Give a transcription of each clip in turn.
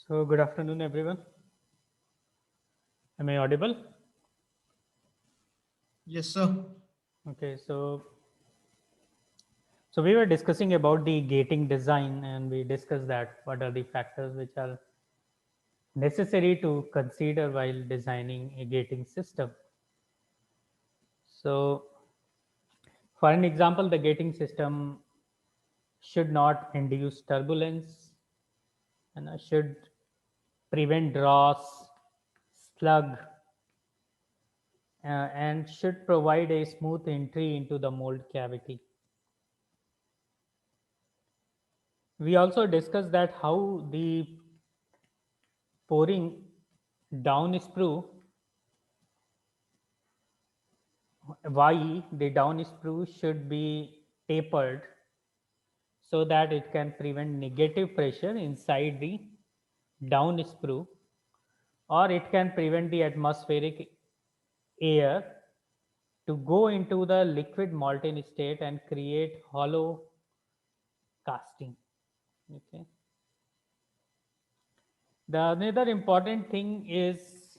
So good afternoon, everyone. Am I audible? Yes, sir. Okay, so we were discussing about the gating design, and we discussed that what are the factors which are necessary to consider while designing a gating system. So, for an example, the gating system should not induce turbulence and should prevent dross, slug, and should provide a smooth entry into the mold cavity. We also discussed that how the pouring down sprue, why the down sprue should be tapered so that it can prevent negative pressure inside the down sprue, or it can prevent the atmospheric air to go into the liquid molten state and create hollow casting. Okay. The another important thing is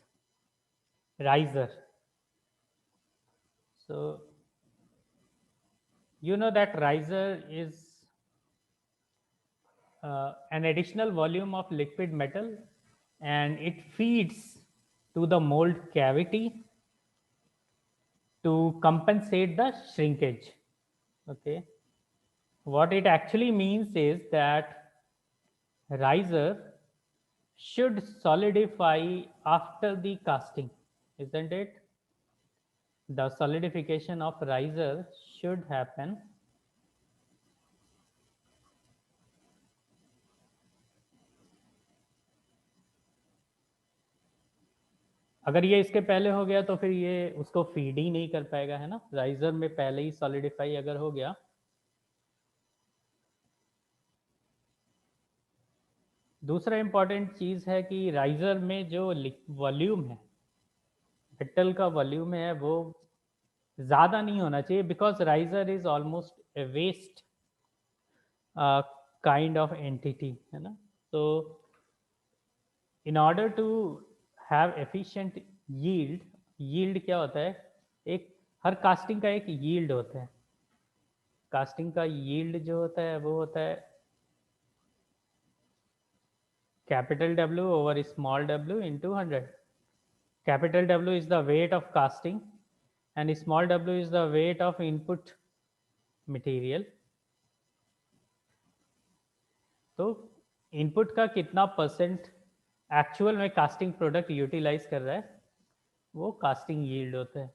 riser. So you know that riser is an additional volume of liquid metal, and it feeds to the mold cavity to compensate the shrinkage. Okay, what it actually means is that riser should solidify after the casting, isn't it? The solidification of riser should happen अगर ये इसके पहले हो गया तो फिर ये उसको फीड ही नहीं कर पाएगा, है ना। राइजर में पहले ही सॉलिडिफाई अगर हो गया। दूसरा इंपॉर्टेंट चीज़ है कि राइजर में जो वॉल्यूम है, मेटल का वॉल्यूम है, वो ज़्यादा नहीं होना चाहिए, because riser is almost a waste kind of entity, है ना। तो in order to have efficient yield, yield क्या होता है, एक हर कास्टिंग का एक यील्ड होता है। कास्टिंग का यील्ड जो होता है वो होता है capital W over small w into 100. Capital W is the weight of casting and small w is the weight of input material. तो इनपुट का कितना परसेंट एक्चुअल में कास्टिंग प्रोडक्ट यूटिलाइज कर रहा है, वो कास्टिंग यील्ड होता है।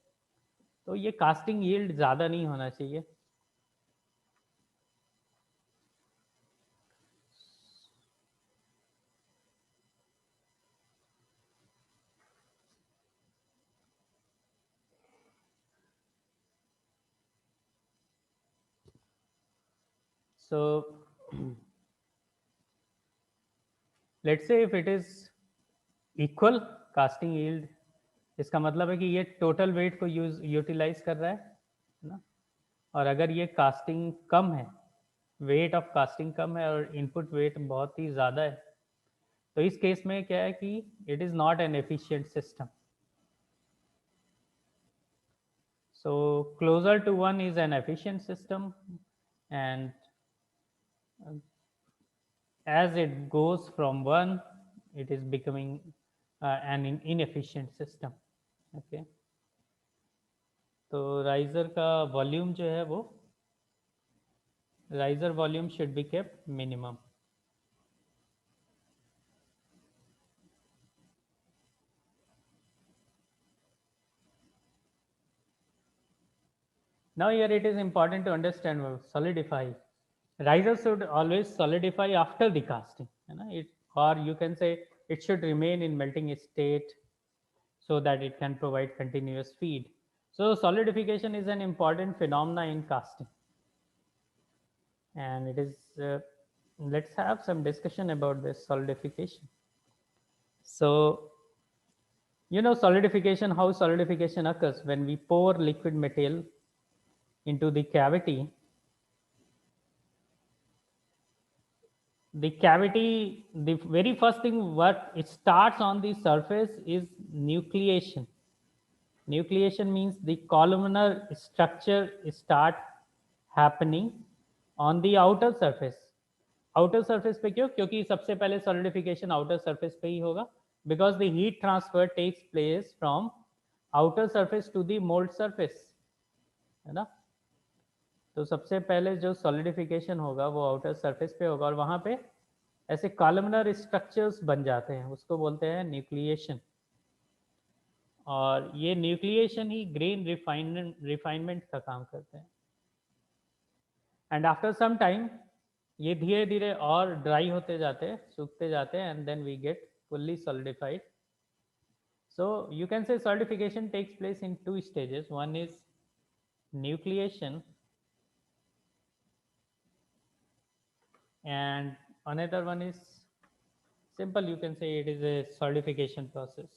तो ये कास्टिंग यील्ड ज़्यादा नहीं होना चाहिए। So let's say if it is equal casting yield, इसका मतलब है कि ये टोटल वेट को यूटिलाइज कर रहा है ना। और अगर ये कास्टिंग कम है, वेट ऑफ कास्टिंग कम है और इनपुट वेट बहुत ही ज़्यादा है, तो इस केस में क्या है कि it is not an efficient system. So closer to one is an efficient system, and as it goes from one, it is becoming an inefficient system. Okay. तो राइजर का वॉल्यूम जो है वो, riser volume should be kept minimum. Now here it is important to understand solidify. Riser should always solidify after the casting, or you can say it should remain in melting state so that it can provide continuous feed. So solidification is an important phenomena in casting, and it is let's have some discussion about this solidification. So solidification, how solidification occurs when we pour liquid material into the cavity. the cavity, the very first thing what it starts on the surface is nucleation. Nucleation means the columnar structure start happening on the outer surface. Outer surface पे क्यों? क्योंकि सबसे पहले solidification outer surface पे ही होगा, because the heat transfer takes place from outer surface to the mould surface, है ना। तो सबसे पहले जो सॉलिडिफिकेशन होगा वो आउटर सरफेस पे होगा, और वहां पे ऐसे कॉलमनर स्ट्रक्चर्स बन जाते हैं, उसको बोलते हैं न्यूक्लिएशन। और ये न्यूक्लिएशन ही ग्रेन रिफाइनमेंट का काम करते हैं। एंड आफ्टर सम टाइम ये धीरे धीरे और ड्राई होते जाते हैं, सूखते जाते हैं, and then we get fully solidified. So you can say solidification takes place in two stages. One is nucleation and another one is simple, you can say it is a solidification process.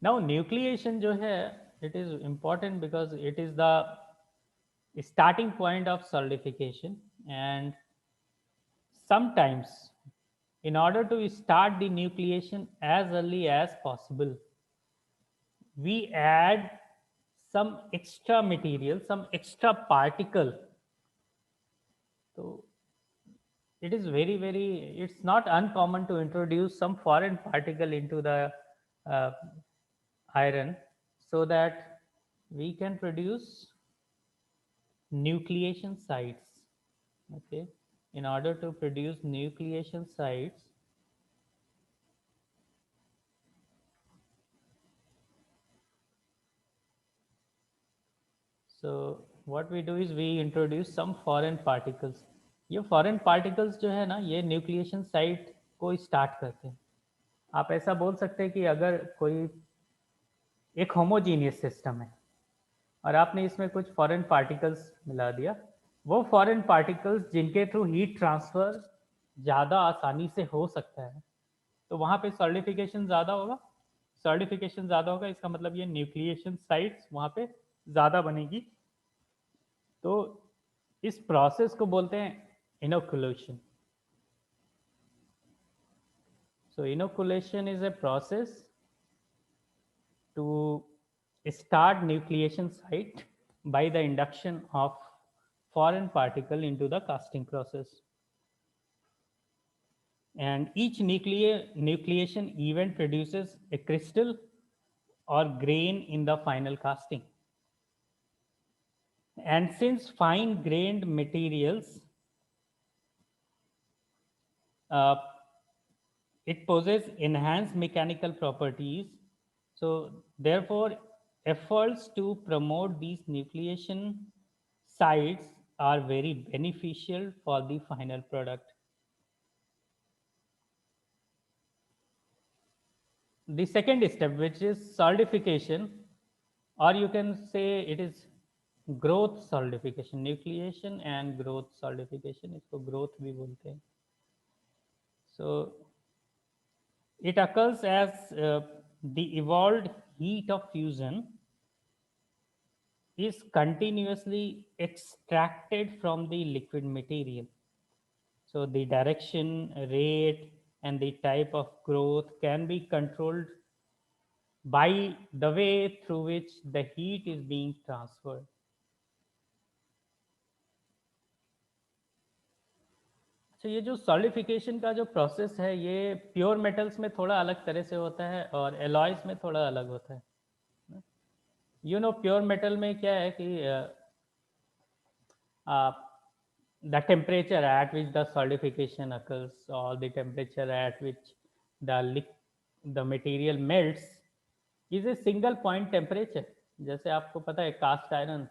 Now nucleation जो है, it is important because it is the starting point of solidification, and sometimes in order to start the nucleation as early as possible, we add some extra material, some extra particle. So it is very, it's not uncommon to introduce some foreign particle into the uh, iron, so that we can produce nucleation sites. Okay, in order to produce nucleation sites, so what we do is we introduce some foreign particles. ये foreign particles जो है ना, ये nucleation site को start करते हैं। आप ऐसा बोल सकते हैं कि अगर कोई एक होमोजीनियस सिस्टम है और आपने इसमें कुछ फॉरेन पार्टिकल्स मिला दिया, वो फॉरेन पार्टिकल्स जिनके थ्रू हीट ट्रांसफर ज़्यादा आसानी से हो सकता है, तो वहाँ पे सॉलिडिफिकेशन ज़्यादा होगा। सॉलिडिफिकेशन ज़्यादा होगा, इसका मतलब ये न्यूक्लिएशन साइट्स वहाँ पे ज़्यादा बनेगी। तो इस प्रोसेस को बोलते हैं inoculation. So inoculation is a process to start nucleation site by the induction of foreign particle into the casting process. And each nucleation event produces a crystal or grain in the final casting. And since fine grained materials it possesses enhanced mechanical properties, so therefore efforts to promote these nucleation sites are very beneficial for the final product. The second step, which is solidification, or you can say it is growth solidification, nucleation and growth solidification, इसको growth भी बोलते हैं। So it occurs as the evolved heat of fusion is continuously extracted from the liquid material. So the direction, rate, and the type of growth can be controlled by the way through which the heat is being transferred. तो ये जो solidification का जो process है, ये pure metals में थोड़ा अलग तरह से होता है और एलॉयज में थोड़ा अलग होता है। प्योर मेटल में क्या है कि the temperature at which the solidification occurs, or the temperature at which the material melts, is a single point temperature. जैसे आपको पता है कास्ट आयरन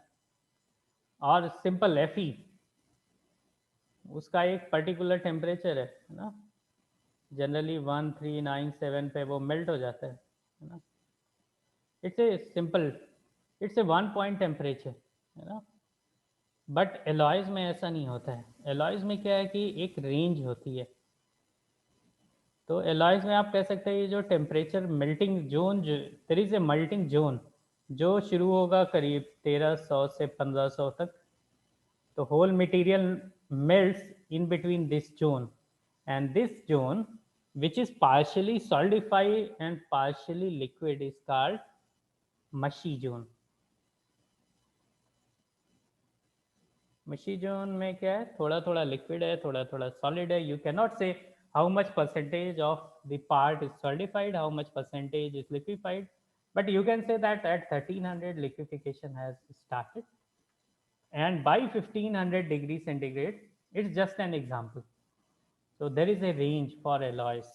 और सिंपल Fe, उसका एक पर्टिकुलर टेम्परेचर है ना, जनरली 1397 पे वो मेल्ट हो जाता है ना। It's a simple, it's a one point temperature, है ना। बट एलॉयज में ऐसा नहीं होता है। एलॉयज में क्या है कि एक रेंज होती है, तो एलॉयज में आप कह सकते हैं ये जो टेम्परेचर मेल्टिंग जोन, जो there is a melting zone जो शुरू होगा करीब 1300 से 1500 तक, तो whole material melts in between this zone, and this zone which is partially solidified and partially liquid is called mushy zone. Mushy zone में क्या है, थोड़ा थोड़ा liquid है, थोड़ा थोड़ा solid है. You cannot say how much percentage of the part is solidified, how much percentage is liquefied, but you can say that at 1300 liquefaction has started, and by 1500 degrees centigrade, it's just an example. So there is a range for alloys.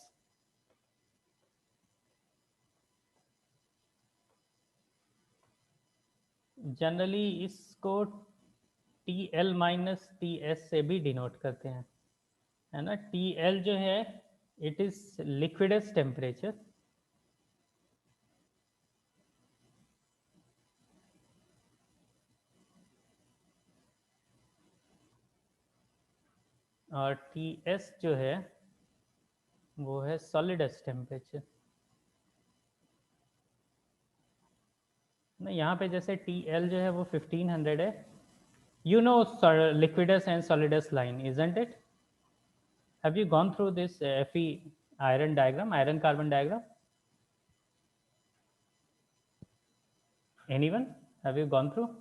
Generally इसको TL minus TS से भी denote करते हैं, है ना. TL जो है it is liquids temperature, और TS जो है वो है सॉलिडस टेम्परेचर. ना यहाँ पे जैसे TL जो है वो 1500 है. You know liquidus and solidus line, isn't it? Have you gone through this Fe iron diagram, iron carbon diagram? Anyone? Have you gone through?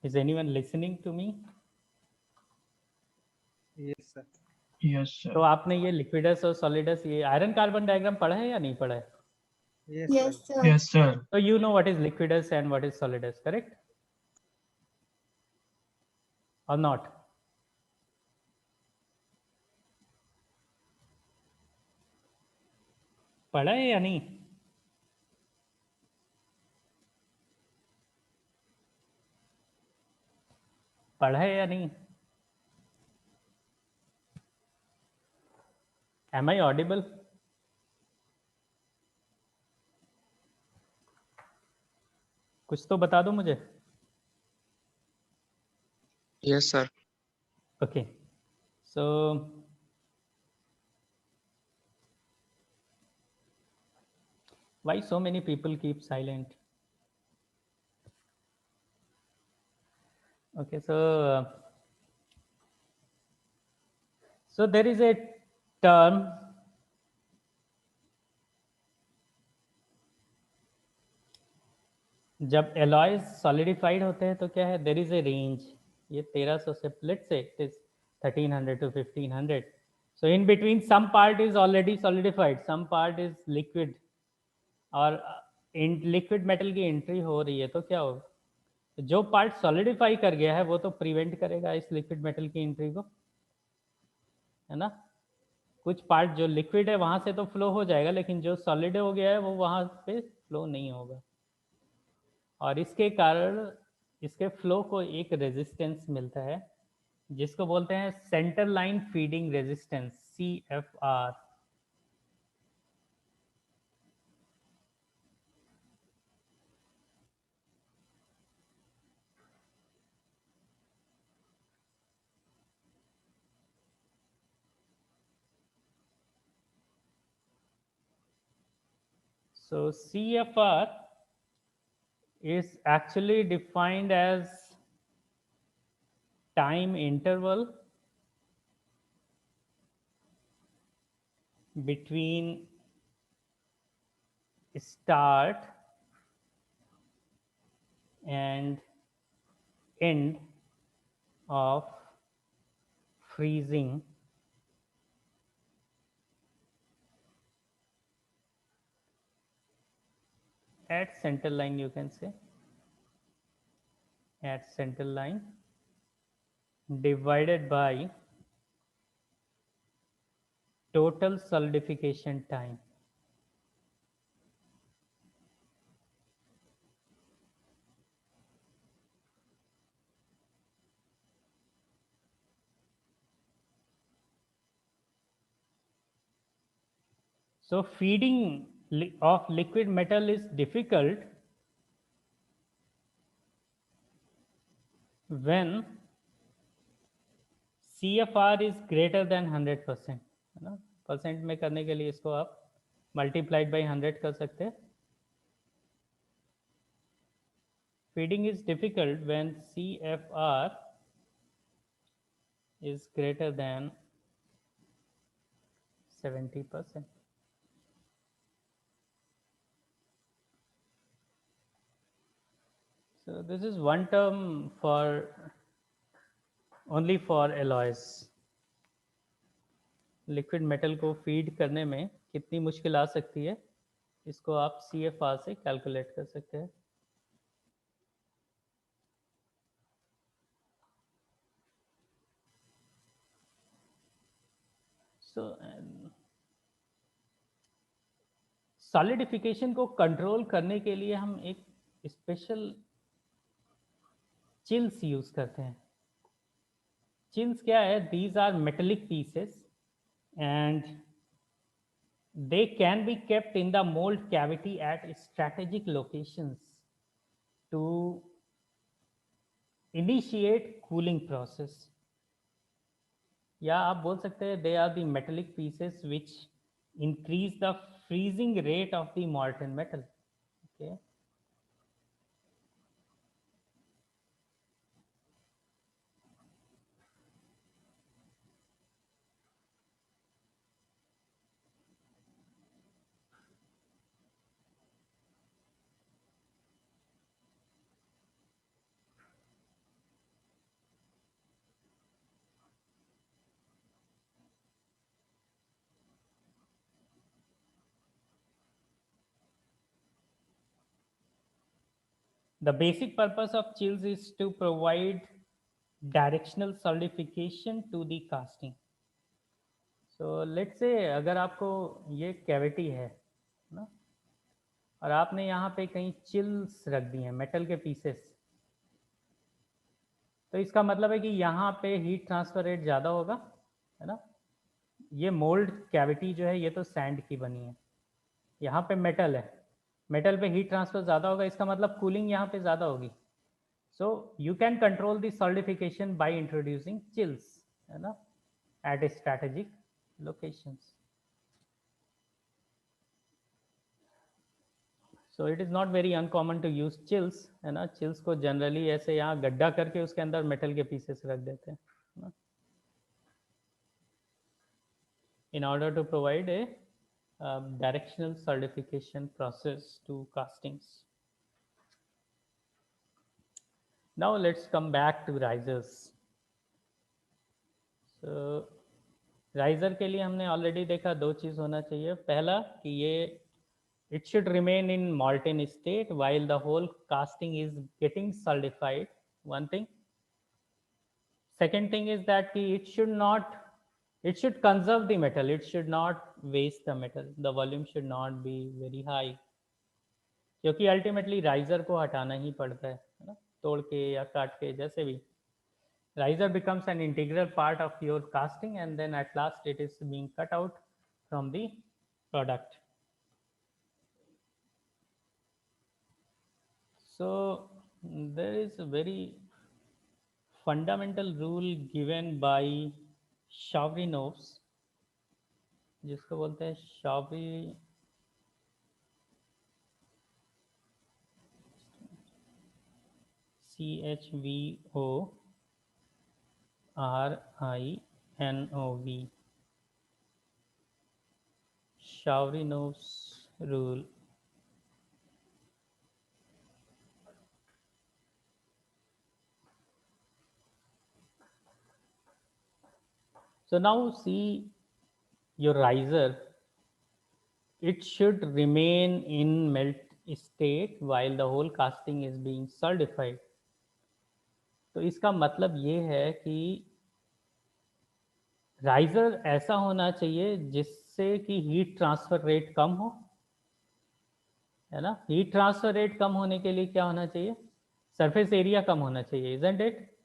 Is anyone listening to me? Yes, sir. Yes, sir. तो आपने ये liquids और solids, ये iron carbon diagram पढ़ा है या नहीं पढ़ा है? Yes, Yes, sir. sir. Yes, sir. So you know what is liquidus and what is solidus, correct? Or not? पढ़ा है या नहीं? पढ़ा है या नहीं? Am I audible? कुछ तो बता दो मुझे. Yes, sir. Okay. So why so many people keep silent? Okay, so there is a term जब एलॉयज सॉलिडिफाइड होते हैं तो क्या है, देर इज ए रेंज. ये 1300 से लेट से it is 1300 to 1500. So in between some part is already solidified, some part is liquid, और लिक्विड मेटल की एंट्री हो रही है तो क्या होगा, जो पार्ट सॉलिडिफाई कर गया है वो तो प्रिवेंट करेगा इस लिक्विड मेटल की एंट्री को, है ना. कुछ पार्ट जो लिक्विड है वहां से तो फ्लो हो जाएगा, लेकिन जो सॉलिड हो गया है वो वहां पे फ्लो नहीं होगा, और इसके कारण इसके फ्लो को एक रेजिस्टेंस मिलता है जिसको बोलते हैं centre line feeding resistance, CFR. So CFR is actually defined as time interval between start and end of freezing at center line, you can say, at center line, divided by total solidification time. So feeding of liquid metal is difficult when CFR is greater than 100%, है ना, percent में करने के लिए इसको आप multiplied by 100 कर सकते हैं. Feeding is difficult when CFR is greater than 70%. So this is one term for only for alloys. Liquid metal को फीड करने में कितनी मुश्किल आ सकती है, इसको आप CFR से कैलकुलेट कर सकते हैं. सो सॉलिडिफिकेशन को कंट्रोल करने के लिए हम एक स्पेशल चिल्स यूज करते हैं. चिल्स क्या है? These are metallic pieces and they can be kept in the mold cavity at strategic locations to initiate cooling process. या आप बोल सकते हैं they are the metallic pieces which increase the freezing rate of the molten metal. Okay. The basic purpose of chills is to provide directional solidification to the casting. So let's say अगर आपको ये cavity है ना, और आपने यहाँ पे कहीं चिल्स रख दी हैं मेटल के पीसेस, तो इसका मतलब है कि यहाँ पे हीट ट्रांसफर रेट ज़्यादा होगा, है ना. ये मोल्ड कैविटी जो है ये तो सैंड की बनी है, यहाँ पे मेटल है, मेटल पे हीट ट्रांसफर ज़्यादा होगा, इसका मतलब कूलिंग यहाँ पे ज़्यादा होगी. So you can control the solidification by introducing chills, है ना, at strategic locations. So it is not very uncommon to use chills, है ना. चिल्स को जनरली ऐसे यहाँ गड्ढा करके उसके अंदर मेटल के पीसेस रख देते हैं, है ना, in order to provide a directional solidification process to castings. Now let's come back to risers. So riser के लिए हमने ऑलरेडी देखा दो चीज़ होना चाहिए. पहला कि ये it should remain in molten state while the whole casting is getting solidified, one thing. Second thing is that it should conserve the metal, it should not waste the metal, the volume should not be very high, क्योंकि ultimately riser को हटाना ही पड़ता है ना, तोड़ के या काट के, जैसे भी. Riser becomes an integral part of your casting and then at last it is being cut out from the product. So there is a very fundamental rule given by Chauvinovs, जिसको बोलते हैं CHVORINOV, Chauvinov's rule. So now see your riser, it should remain in melt state while the whole casting is being solidified. तो इसका मतलब ये है कि riser ऐसा होना चाहिए जिससे कि हीट ट्रांसफर रेट कम हो, है ना. हीट ट्रांसफर रेट कम होने के लिए क्या होना चाहिए? सरफेस एरिया कम होना चाहिए, isn't it?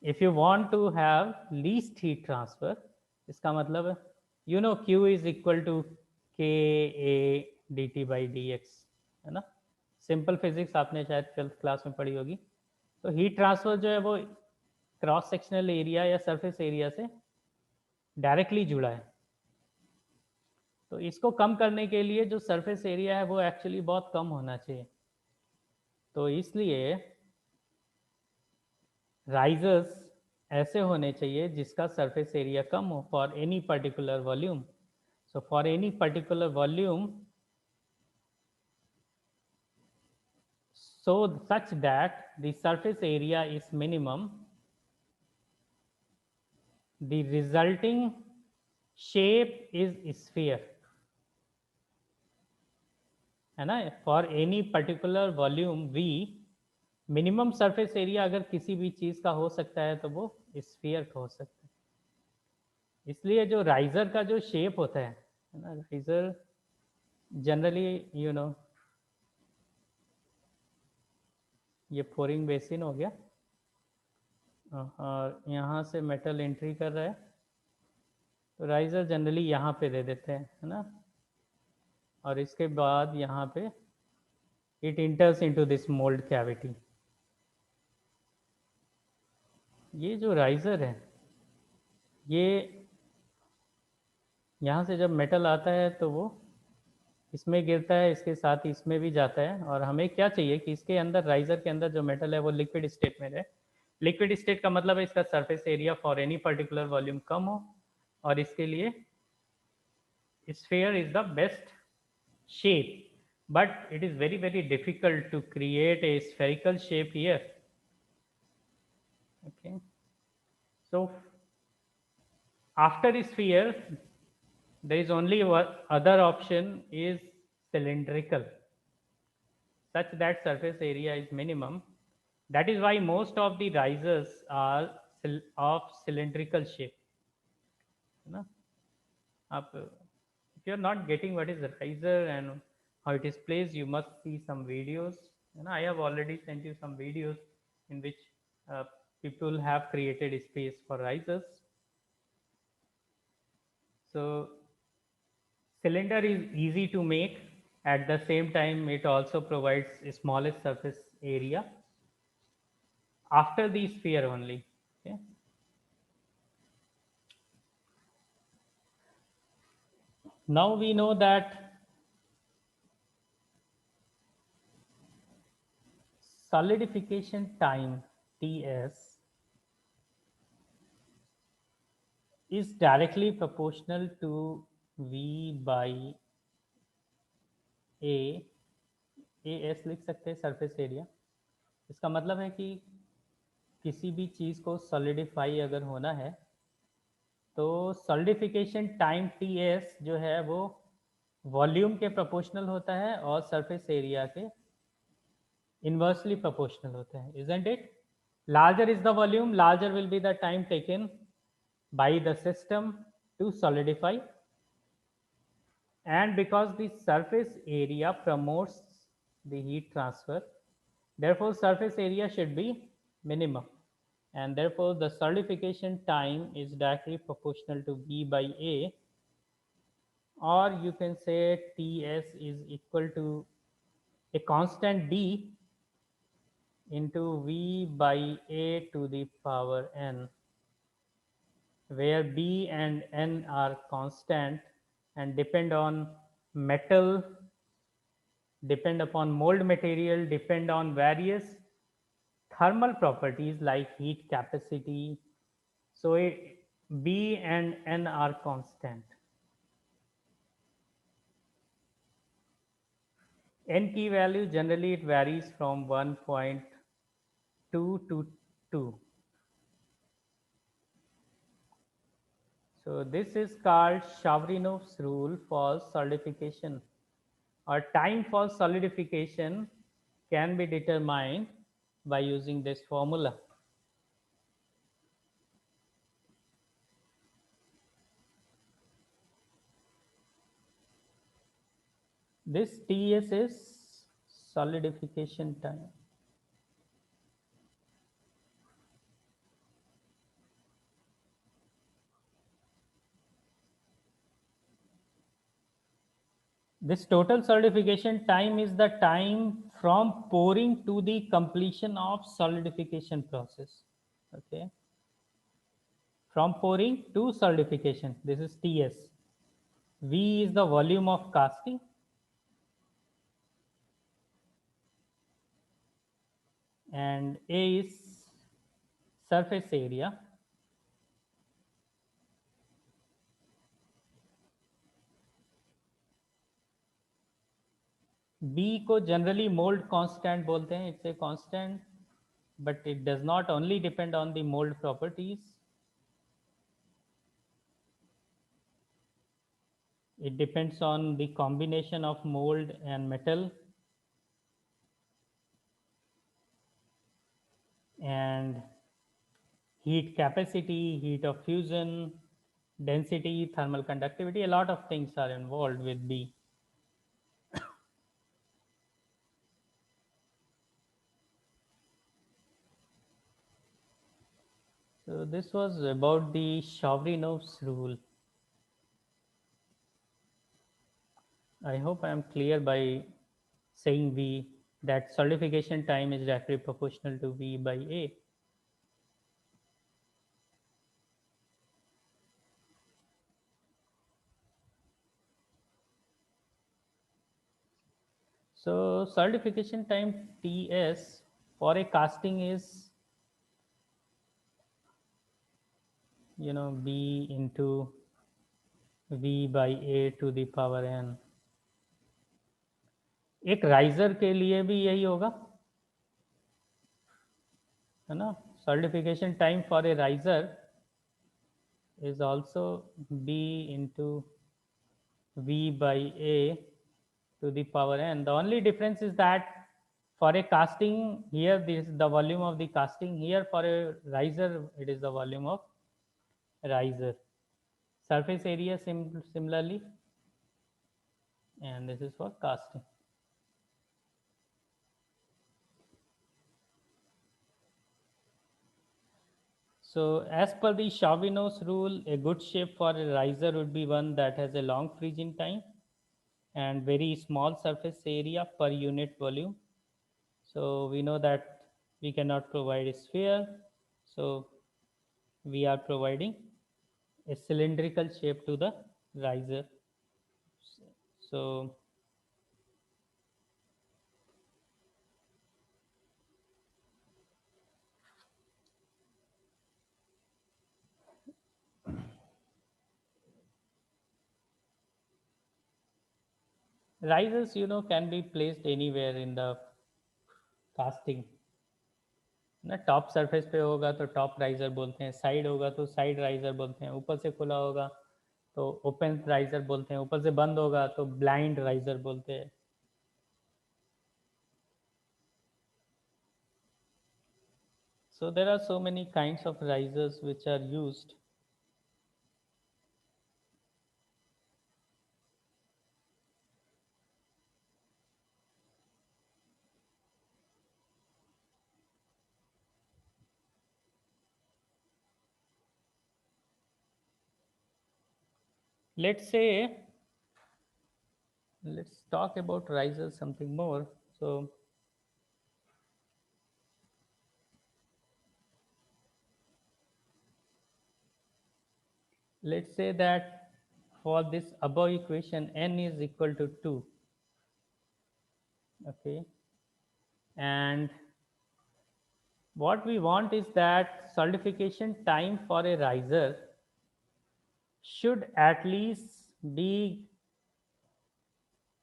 If you want to have least heat transfer, इसका मतलब है you know Q is equal to KA dt by dx, है ना. सिंपल फिजिक्स आपने शायद 12th क्लास में पढ़ी होगी. तो हीट ट्रांसफर जो है वो क्रॉस सेक्शनल एरिया या सरफेस एरिया से डायरेक्टली जुड़ा है। तो इसको कम करने के लिए जो सरफेस एरिया है वो एक्चुअली बहुत कम होना चाहिए। तो इसलिए राइजर्स ऐसे होने चाहिए जिसका सरफेस एरिया कम हो for any particular volume. So for any particular volume, so such that the surface area is minimum, the resulting shape is sphere, है ना। For any particular volume v, minimum surface area अगर किसी भी चीज का हो सकता है तो वो स्फीयर का हो सकता है। इसलिए जो राइजर का जो शेप होता है ना, राइजर जनरली ये फोरिंग बेसिन हो गया और यहाँ से मेटल एंट्री कर रहा है, तो राइजर जनरली यहाँ पे दे देते हैं, है ना। और इसके बाद यहाँ पे it इंटर्स into this mould cavity. ये जो राइजर है ये यहाँ से जब मेटल आता है तो वो इसमें गिरता है, इसके साथ इसमें भी जाता है। और हमें क्या चाहिए कि इसके अंदर, राइजर के अंदर जो मेटल है वो लिक्विड स्टेट में रहे। लिक्विड स्टेट का मतलब है इसका surface area for any particular volume कम हो, और इसके लिए sphere is the best shape, but it is very very difficult to create a spherical shape here. Okay, so after sphere there is only one other option is cylindrical, such that surface area is minimum. That is why most of the risers are of cylindrical shape, है ना। आप if you are not getting what is the riser and how it is placed, you must see some videos, and I have already sent you some videos in which people have created space for risers. So cylinder is easy to make, at the same time it also provides smallest surface area after the sphere only. Okay, now we know that solidification time Ts is directly proportional to V by A, AS लिख सकते हैं surface area. इसका मतलब है कि किसी भी चीज़ को सॉलिडिफाई अगर होना है तो सॉलिडिफिकेशन टाइम Ts जो है वो वॉल्यूम के प्रोपोर्शनल होता है और सरफेस एरिया के इन्वर्सली प्रोपोर्शनल होता है, isn't it. Larger is the volume, larger will be the time taken by the system to solidify, and because the surface area promotes the heat transfer, therefore surface area should be minimum, and therefore the solidification time is directly proportional to V by A, or you can say Ts is equal to a constant D into V by A to the power n, where B and N are constant and depend on metal, depend upon mold material, depend on various thermal properties like heat capacity. So B and N are constant. N key value generally it varies from 1.2 to 2. So this is called Shavrinov's rule for solidification, or time for solidification can be determined by using this formula. This Ts is solidification time. This total solidification time is the time from pouring to the completion of solidification process. Okay, from pouring to solidification, this is TS. V is the volume of casting, and A is surface area. B को generally mold constant बोलते हैं. It's a constant, but it does not only depend on the mold properties. It depends on the combination of mold and metal, and heat capacity, heat of fusion, density, thermal conductivity. A lot of things are involved with B. So this was about the Chauvinov's rule. I hope I am clear by saying V, that solidification time is directly proportional to V by A. So solidification time Ts for a casting is, B into V by A to the power n. एक riser के लिए भी यही होगा, है ना. Solidification time for a riser is also B into V by A to the power n. The only difference is that for a casting, here this is the volume of the casting, here for a riser it is the volume of riser. Surface area similarly, and this is for casting. So as per the Chauvinov's rule, a good shape for a riser would be one that has a long freezing time and very small surface area per unit volume. So we know that we cannot provide a sphere, so we are providing a cylindrical shape to the riser. So risers, can be placed anywhere in the casting. ना top surface पे होगा तो top riser बोलते हैं, side होगा तो side riser बोलते हैं, ऊपर से खुला होगा तो ओपन राइजर बोलते हैं, ऊपर से बंद होगा तो ब्लाइंड राइजर बोलते हैं. So there are so many kinds of risers which are used. Let's talk about risers something more. So let's say that for this above equation n is equal to 2. Okay, and what we want is that solidification time for a riser should at least be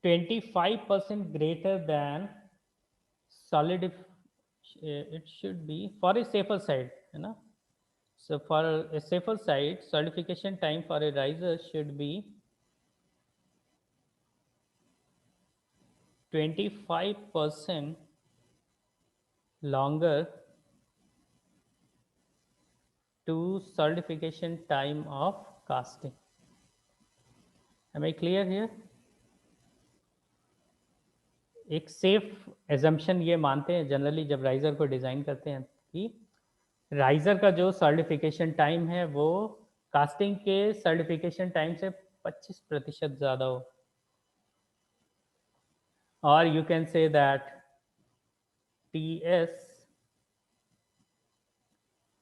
25% greater than solid. It should be for a safer side, so for a safer side, solidification time for a riser should be 25% longer to solidification time of casting. Am I clear here? एक safe assumption ये मानते हैं generally जब riser को design करते हैं कि riser का जो सर्टिफिकेशन टाइम है वो कास्टिंग के सर्टिफिकेशन टाइम से 25% ज़्यादा हो, और you can say that TS,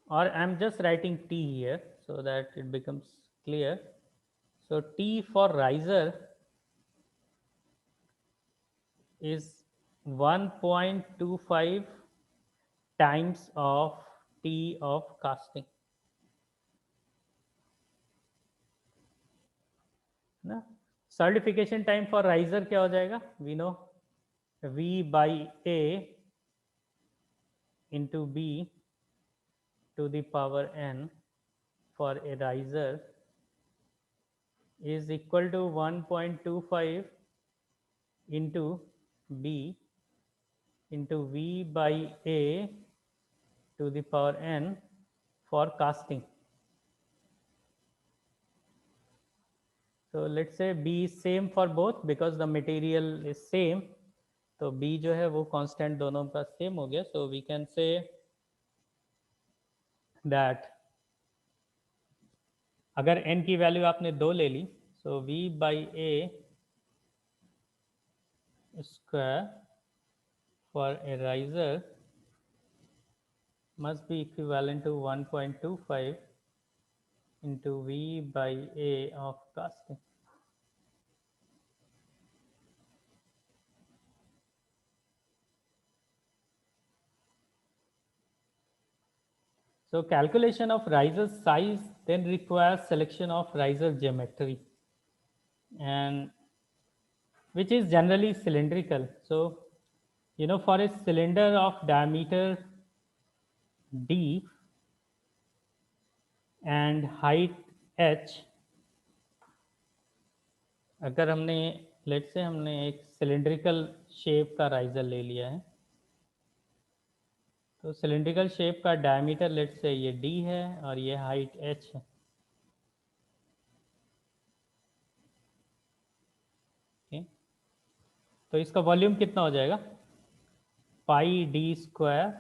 or I'm just writing T here so that it becomes clear. So T for riser is 1.25 times of T of casting. ना certification time for riser क्या हो जाएगा? We know V by A into B to the power n for a riser is equal to 1.25 into B into V by A to the power n for casting. So let's say B is same for both because the material is same. तो B जो है वो constant दोनों का same हो गया. So we can say that अगर n की वैल्यू आपने 2 ले ली, so V by A square for a riser must be equivalent to 1.25 into V by A of casting. So calculation of riser size then requires selection of riser geometry, and which is generally cylindrical. So for a cylinder of diameter d and height h, अगर हमने late से हमने एक cylindrical shape का riser ले लिया है, तो सिलेंड्रिकल शेप का डायमीटर लेट से ये d है और ये हाइट h है. okay? तो इसका वॉल्यूम कितना हो जाएगा? Pi D square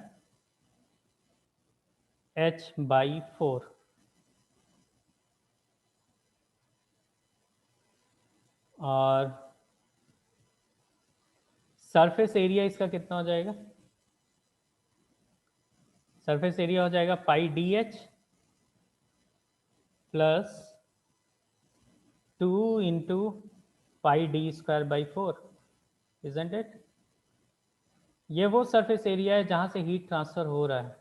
h by 4. और सरफेस एरिया इसका कितना हो जाएगा? सरफेस एरिया हो जाएगा pi D H plus 2 into pi D square by 4. Isn't it? ये वो सरफेस एरिया है जहाँ से हीट ट्रांसफ़र हो रहा है.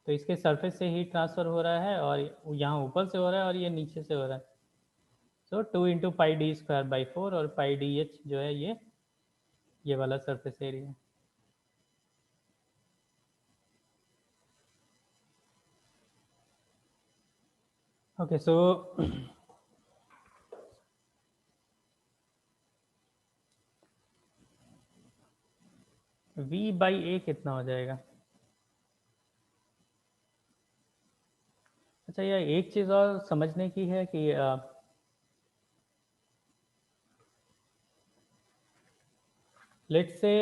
तो इसके सरफेस से हीट ट्रांसफ़र हो रहा है और यहाँ ऊपर से हो रहा है और ये नीचे से हो रहा है. सो 2 into pi D square by 4 और पाई डी एच जो है ये वाला सरफेस एरिया है. ओके, सो V बाई ए कितना हो जाएगा? अच्छा, यह एक चीज़ और समझने की है कि लेट्स से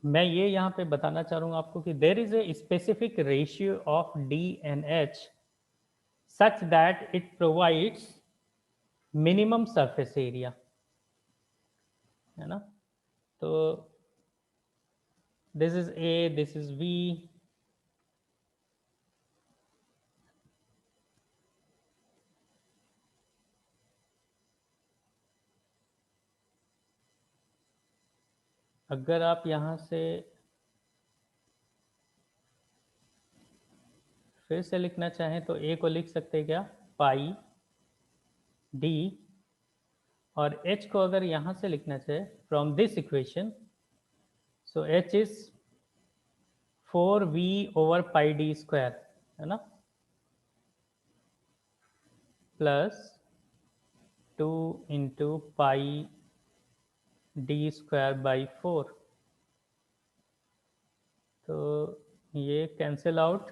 मैं ये यहाँ पे बताना चाह रहा हूँ आपको कि there is a specific ratio of D and H such that it provides minimum surface area, है ना? तो this is A, this is V. अगर आप यहाँ से फिर से लिखना चाहें तो A को लिख सकते हैं क्या? पाई D, और H को अगर यहाँ से लिखना चाहे from this equation, so H is 4V over pi D square, है ना, plus 2 into pi D square by 4. तो ये कैंसिल आउट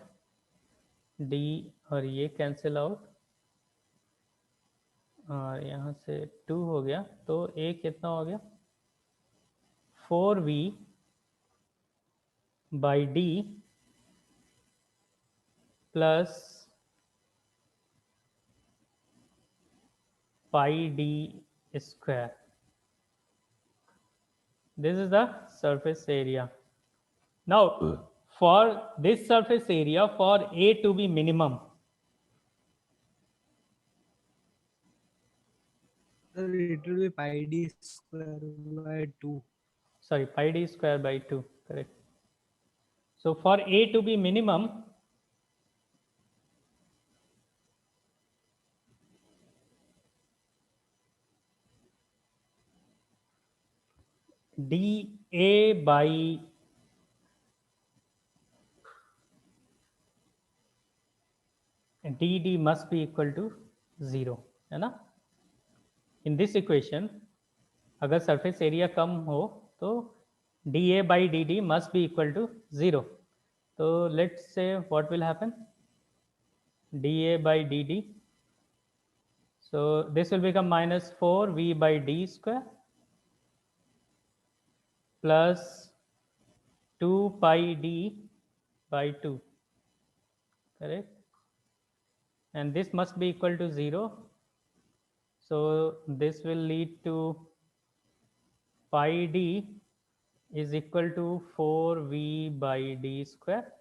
D और ये कैंसिल आउट और यहाँ से 2 हो गया. तो A कितना हो गया? 4V by D plus pi d square. This is the surface area. Now, for this surface area, for A to be minimum, Sir, it will be pi d square by 2. sorry, pi d square by 2, correct. So for A to be minimum, dA by dd must be equal to 0, है ना? In this equation, अगर surface area कम हो तो dA by dd must be equal to 0. So let's say what will happen? dA by dd. So this will become minus 4v by d square plus 2 pi d by 2, correct? And this must be equal to 0. So this will lead to pi d is equal to 4v by d square,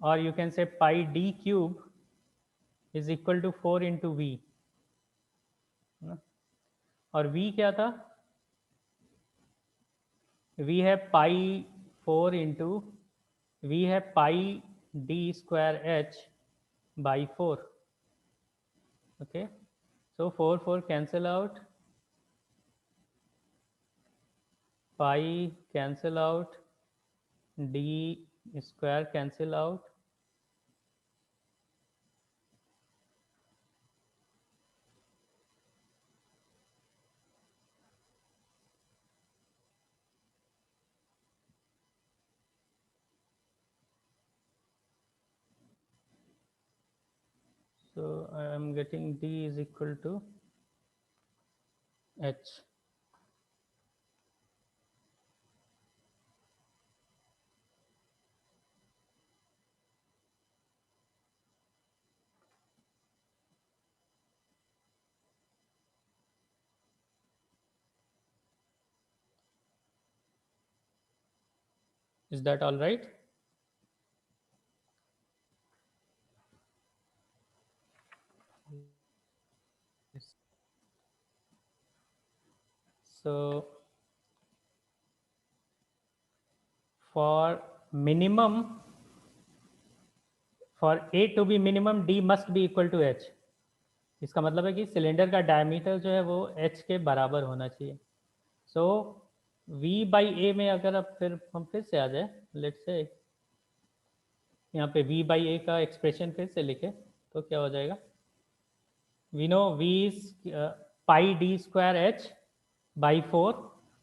or you can say pi d cube is equal to 4 into v, और v क्या था? v है pi 4 into v है pi d square h by 4. Okay, so 4 cancel out, pi cancel out, d square cancel out, so I am getting d is equal to h. Is that all right? Yes. So for minimum, for A to be minimum, D must be equal to H. इसका मतलब है कि cylinder का diameter जो है वो H के बराबर होना चाहिए. सो V बाई ए में अगर अब फिर हम फिर से आ जाए, लेट्स से यहाँ पे V बाई ए का एक्सप्रेशन फिर से लिखे तो क्या हो जाएगा? We know V is pi D square H by 4.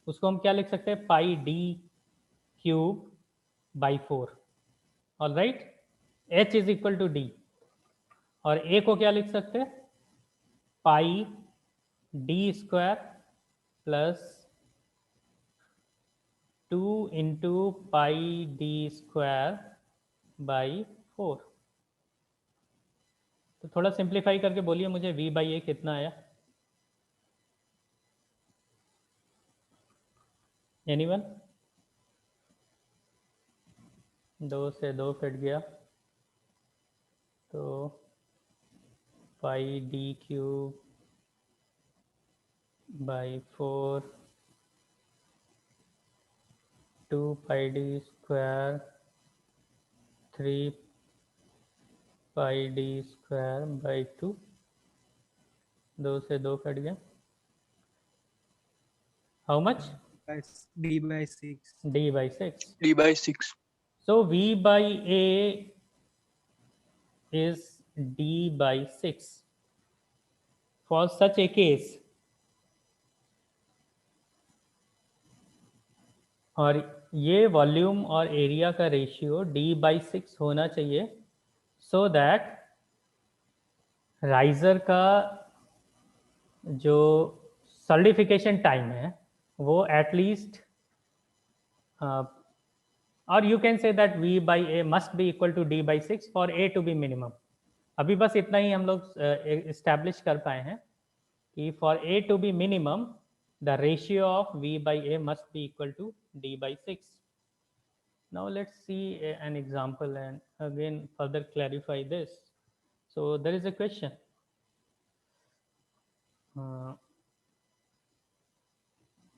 उसको हम क्या लिख सकते हैं? Pi D cube by 4. All right, H is equal to D. और ए को क्या लिख सकते हैं? Pi D square plus 2 into pi D square by 4. तो थोड़ा सिंप्लीफाई करके बोलिए मुझे v बाई ए कितना आया? एनीवन? 2 से 2 कट गया तो pi D cube by 4, 2 pi D square, 3 pi D square by 2. 2 से 2 कट गया. How much? D by 6. d by 6. D by 6. So v by a is d by 6. For such a case, और ये volume और area का ratio d by 6 होना चाहिए, so that riser का जो सॉलिडिफिकेशन टाइम है वो at least, or you can say that v by a must be equal to d by 6 for a to be minimum. अभी बस इतना ही हम लोग इस्टेब्लिश कर पाए हैं कि for A to be minimum the ratio of v by a must be equal to d by 6. Now let's see an example and again further clarify this. So there is a question. Uh,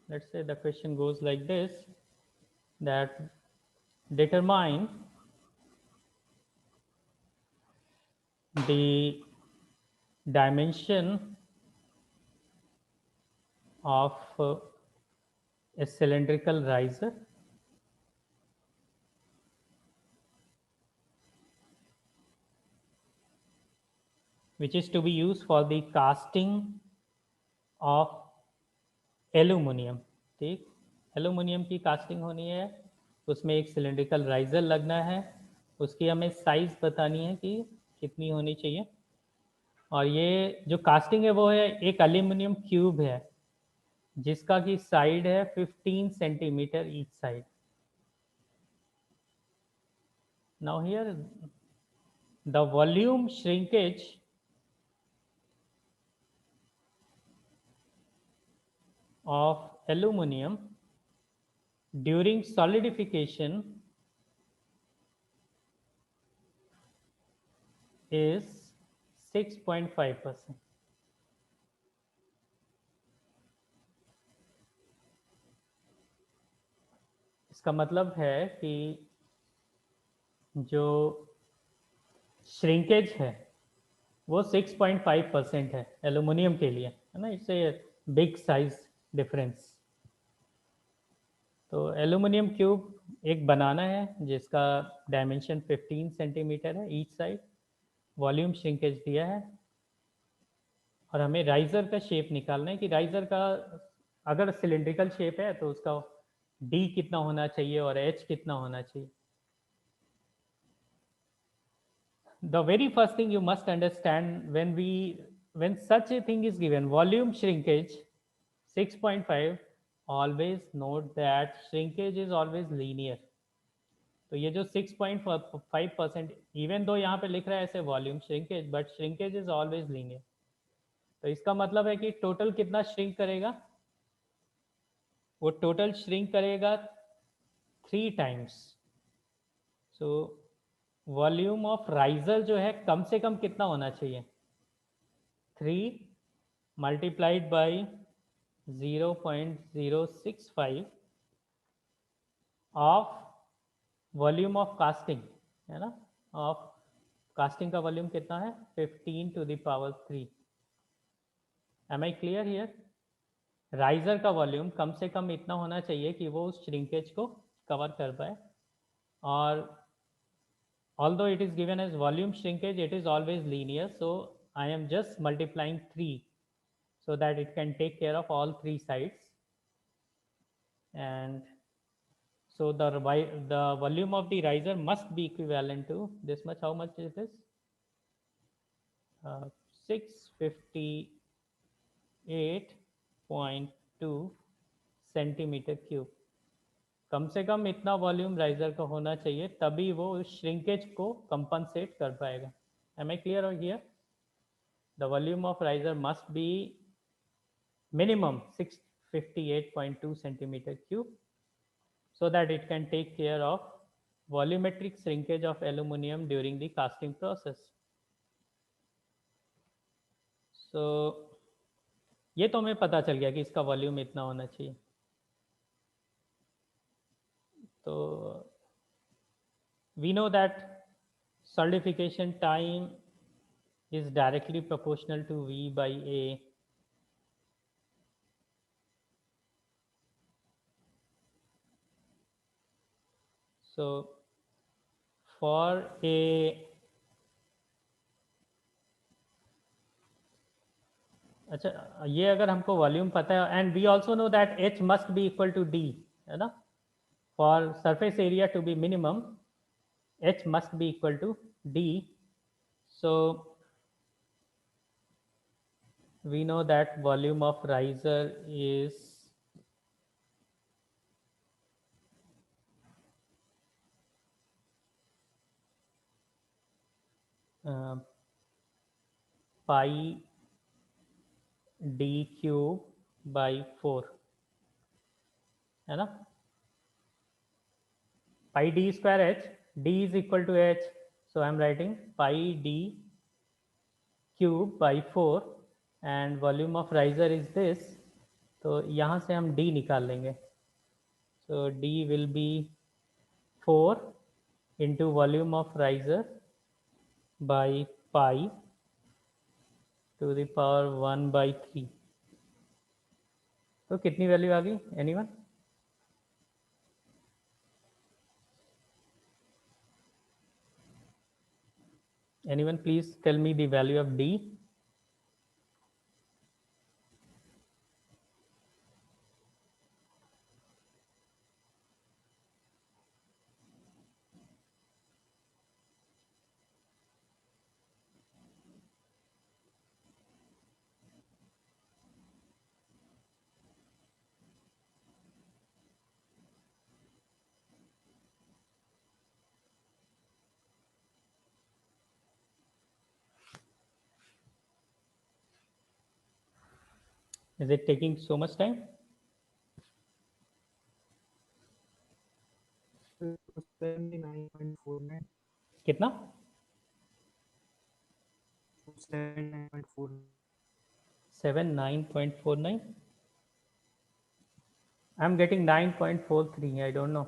let's say the question goes like this, that determine the dimension of a cylindrical riser which is to be used for the casting of aluminium. ठीक, aluminium की casting होनी है, उसमें एक cylindrical riser लगना है, उसकी हमें साइज बतानी है कि कितनी होनी चाहिए. और ये जो कास्टिंग है वो है एक एल्यूमिनियम क्यूब है जिसका की साइड है 15 centimetre each side. Now here the volume shrinkage of aluminum during solidification is 6.5%. इसका मतलब है कि जो श्रिंकेज है वो 6.5% है एल्यूमिनियम के लिए, है ना. It's a big size difference. तो एल्यूमिनियम क्यूब एक बनाना है जिसका डायमेंशन 15 सेंटीमीटर है ईच साइड, वॉल्यूम श्रिंकेज दिया है, और हमें राइजर का शेप निकालना है कि राइजर का अगर सिलिंड्रिकल शेप है तो उसका डी कितना होना चाहिए और एच कितना होना चाहिए. The very first thing you must understand when such a thing is given, volume shrinkage 6.5, always note that shrinkage is always linear. तो ये जो 6.5%, इवन दो यहाँ पे लिख रहा है ऐसे volume shrinkage, but shrinkage is always linear. तो इसका मतलब है कि टोटल कितना श्रिंक करेगा, वो टोटल श्रिंक करेगा 3 times. So volume of riser जो है कम से कम कितना होना चाहिए, 3 multiplied by 0.065 of volume of casting, है ना. ऑफ कास्टिंग का वॉल्यूम कितना है 15 to the power 3. Am I clear here. Riser का वॉल्यूम कम से कम इतना होना चाहिए कि वो उस श्रिंकेज को कवर कर पाए. और although it is given as volume shrinkage, it is always linear, so I am just multiplying 3 so that it can take care of all 3 sides. And so the volume of the riser must be equivalent to this much. How much is this? 658.2 centimetre cube. कम से कम इतना volume riser का होना चाहिए तभी वो उस श्रिंकेज को कंपनसेट कर पाएगा. Am I clear here. The volume of riser must be minimum 658.2 centimeter cube so that it can take care of volumetric shrinkage of aluminum during the casting process. So ये तो हमें पता चल गया कि इसका वॉल्यूम इतना होना चाहिए. तो we know that solidification time is directly proportional to V by A. So for a अच्छा, ये अगर हमको वॉल्यूम पता है, and we also know that H must be equal to D, है ना. For surface area to be minimum H must be equal to D. So we know that volume of riser is pi D cube by 4, है ना. Pi d square h, d is equal to h, so I am writing pi d cube by 4 and volume of riser is this. तो यहाँ से हम d निकाल लेंगे. So d will be 4 into volume of riser by pi to the power 1 by 3. तो कितनी value आ गई, anyone? Anyone please tell me the value of d? Is it taking so much time? 79.49. कितना? 79.49. 79.49. I'm getting 9.43. I don't know.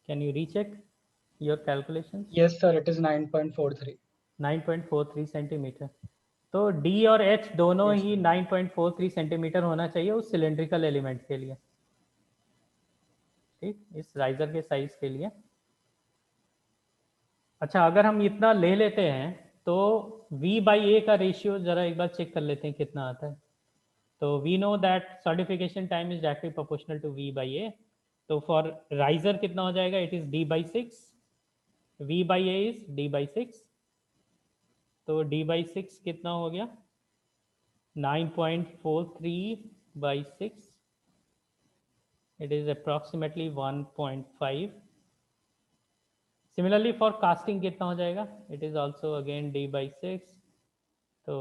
Can you recheck your calculations? Yes, sir. It is 9.43. 9.43 centimetre. तो D और H दोनों Yes, ही 9.43 centimetre होना चाहिए उस cylindrical element के लिए. ठीक, इस राइजर के साइज के लिए. अच्छा, अगर हम इतना ले लेते हैं तो V बाई ए का रेशियो जरा एक बार चेक कर लेते हैं कितना आता है. तो we know that certification time is directly proportional to V by A. तो फॉर राइजर कितना हो जाएगा, it is D by 6, V by A is D by 6. तो D बाई 6 कितना हो गया, 9.43 by 6, it is approximately 1.5. Similarly for casting कितना हो जाएगा, it is also again D by 6. तो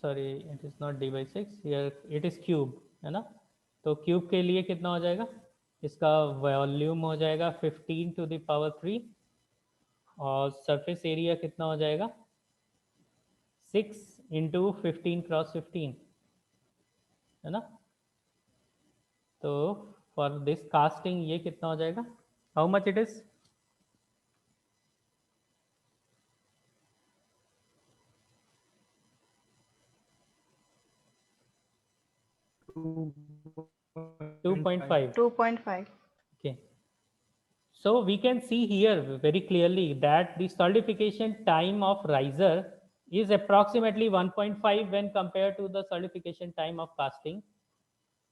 sorry, it is not D by 6, here it is cube, है ना. तो क्यूब के लिए कितना हो जाएगा, इसका वॉल्यूम हो जाएगा 15 to the power 3 और सरफेस एरिया कितना हो जाएगा 6 into 15 क्रॉस 15, है ना. तो फॉर दिस कास्टिंग ये कितना हो जाएगा, how much it is, Two 2.5. 2.5. Okay. So we can see here very clearly that the solidification time of riser is approximately 1.5 when compared to the solidification time of casting,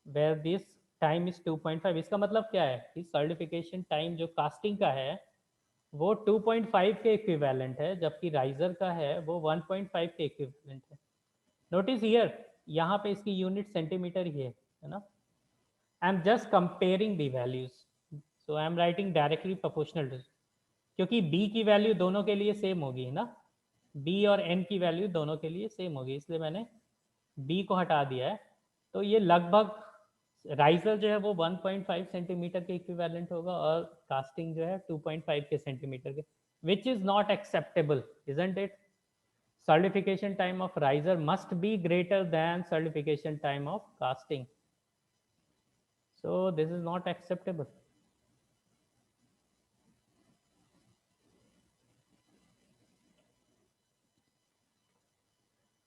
where this time is 2.5. इसका मतलब क्या है कि solidification time जो casting का है वो 2.5 के इक्विवेलेंट है, जबकि राइजर का है वो 1.5 के इक्विवेलेंट है. नोटिस हियर, यहाँ पे इसकी यूनिट सेंटीमीटर ही है ना. I am just comparing the values, so I am writing directly proportional to, क्योंकि b की वैल्यू दोनों के लिए सेम होगी ना, b और n की वैल्यू दोनों के लिए सेम होगी, इसलिए मैंने b को हटा दिया है. तो ये लगभग राइजर जो है वो 1.5 सेंटीमीटर के इक्विवेलेंट होगा और कास्टिंग जो है 2.5 के सेंटीमीटर के, which is not acceptable, isn't it. Solidification time of riser must be greater than solidification time of casting. So this is not acceptable.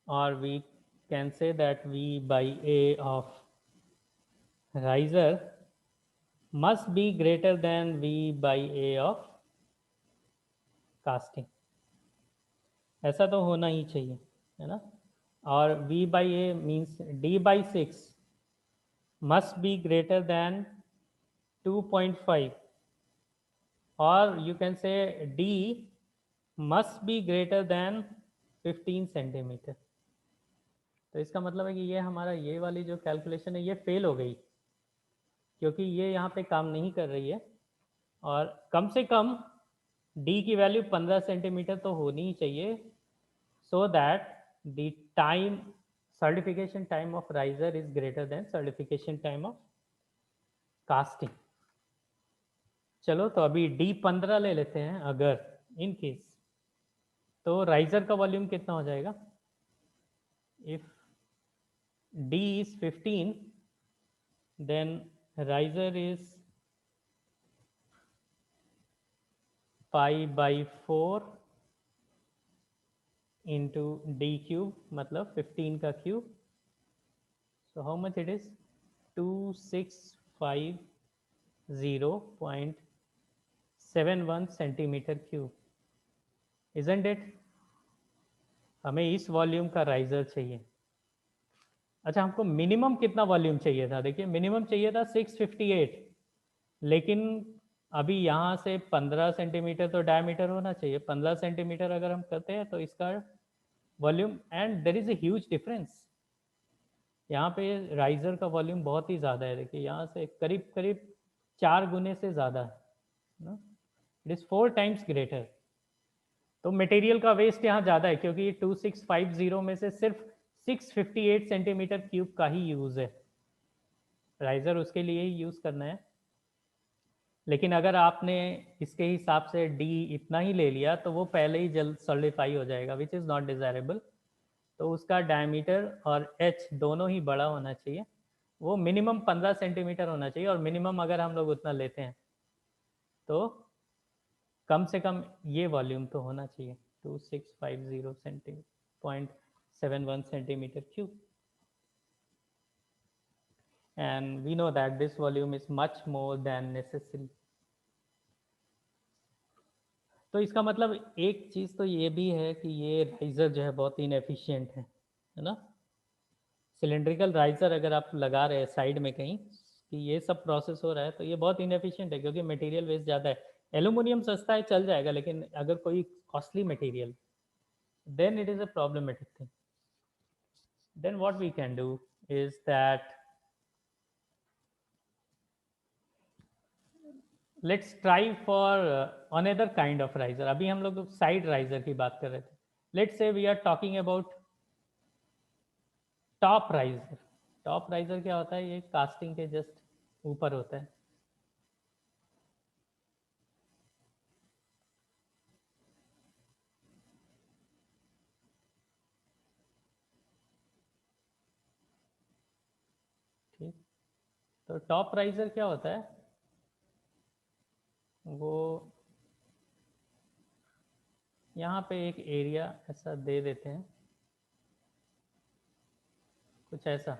Or we can say that V by A of riser must be greater than V by A of casting. ऐसा तो होना ही चाहिए, है ना. और V by A means D by 6 must be greater than 2.5, or you can say D must be greater than 15 centimetre. तो इसका मतलब है कि ये हमारा ये वाली जो कैलकुलेशन है ये फेल हो गई, क्योंकि ये यहाँ पे काम नहीं कर रही है. और कम से कम डी की वैल्यू 15 सेंटीमीटर तो होनी ही चाहिए, so that the time certification time of riser is greater than certification time of casting. चलो तो अभी D15 ले लेते हैं, अगर इन केस तो राइजर का वॉल्यूम कितना हो जाएगा? If D is 15, then riser is pi by 4 into D cube, मतलब 15 का cube. So how much it is? 2650.71 centimetre cube. Isn't it? हमें इस वॉल्यूम का राइजर चाहिए. अच्छा, हमको मिनिमम कितना वॉल्यूम चाहिए था? देखिए मिनिमम चाहिए था 658, लेकिन अभी यहाँ से 15 सेंटीमीटर तो डायमीटर होना चाहिए. 15 सेंटीमीटर अगर हम करते हैं तो इसका volume, and there is a huge difference. यहाँ पे राइजर का वॉल्यूम बहुत ही ज़्यादा है. देखिए यहाँ से करीब करीब 4 गुने से ज़्यादा है ना. It is 4 times greater. तो मटेरियल का वेस्ट यहाँ ज़्यादा है, क्योंकि 2650 में से सिर्फ 658 सेंटीमीटर क्यूब का ही यूज़ है. राइजर उसके लिए ही यूज़ करना है. लेकिन अगर आपने इसके हिसाब से डी इतना ही ले लिया तो वो पहले ही जल्द सॉलिडिफाई हो जाएगा, विच इज़ नॉट डिज़ायरेबल. तो उसका डायमीटर और एच दोनों ही बड़ा होना चाहिए. वो मिनिमम 15 सेंटीमीटर होना चाहिए, और मिनिमम अगर हम लोग उतना लेते हैं तो कम से कम ये वॉल्यूम तो होना चाहिए 2650.71 centimetre cube. And we know that this volume is much more than necessary. तो इसका मतलब एक चीज़ तो ये भी है कि ये राइजर जो है बहुत इनएफिशिएंट है ना. सिलेंड्रिकल राइजर अगर आप लगा रहे हैं साइड में कहीं कि ये सब प्रोसेस हो रहा है, तो ये बहुत इनएफिशिएंट है, क्योंकि मटेरियल वेस्ट ज़्यादा है. एल्यूमिनियम सस्ता है, चल जाएगा, लेकिन अगर कोई costly material, then it is a problematic thing. Then what we can do is that let's try for another kind of riser. अभी हम लोग साइड राइजर की बात कर रहे थे. Let's say we are talking about top riser. Top riser क्या होता है? ये कास्टिंग के जस्ट ऊपर होता है. ठीक. तो टॉप राइजर क्या होता है? वो यहाँ पे एक एरिया ऐसा दे देते हैं, कुछ ऐसा.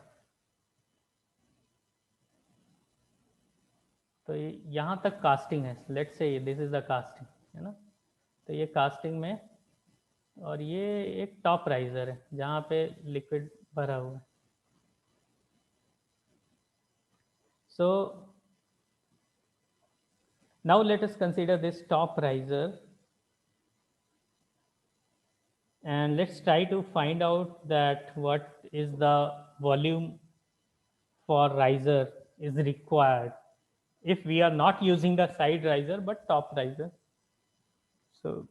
तो यहाँ तक कास्टिंग है. Let's say this is the casting, है ना. तो ये कास्टिंग में, और ये एक टॉप राइजर है जहाँ पे लिक्विड भरा हुआ है. So now let us consider this top riser, and let's try to find out that what is the volume for riser is required if we are not using the side riser but top riser. So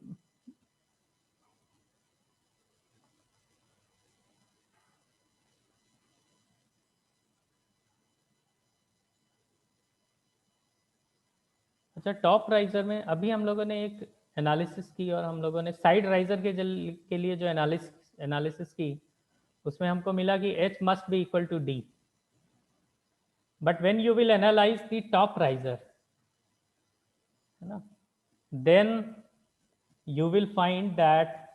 अच्छा, top riser में अभी हम लोगों ने एक analysis की, और हम लोगों ने साइड राइजर के लिए जो एनालिसिस की, उसमें हमको मिला कि H must be equal to D. But when you will analyze the top riser, है ना, then you will find that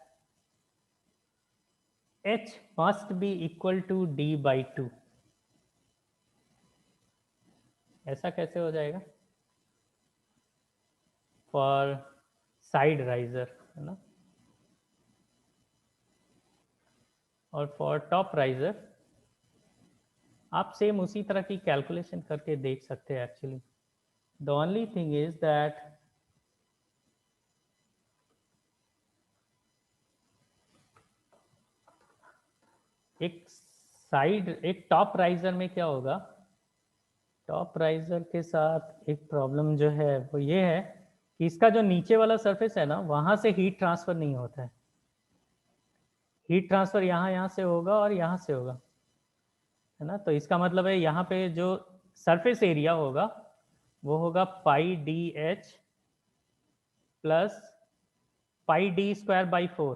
H must be equal to D by 2. ऐसा कैसे हो जाएगा फॉर साइड राइजर, है ना. और फॉर टॉप राइजर आप सेम उसी तरह की कैलकुलेशन करके देख सकते हैं. Actually the only thing is that एक टॉप राइजर में क्या होगा, टॉप राइजर के साथ एक प्रॉब्लम जो है वो ये है कि इसका जो नीचे वाला सरफेस है ना, वहां से हीट ट्रांसफर नहीं होता है। हीट ट्रांसफर यहाँ से होगा और यहाँ से होगा, है ना। तो इसका मतलब है यहाँ पे जो सरफेस एरिया होगा वो होगा pi D H plus pi D square by 4।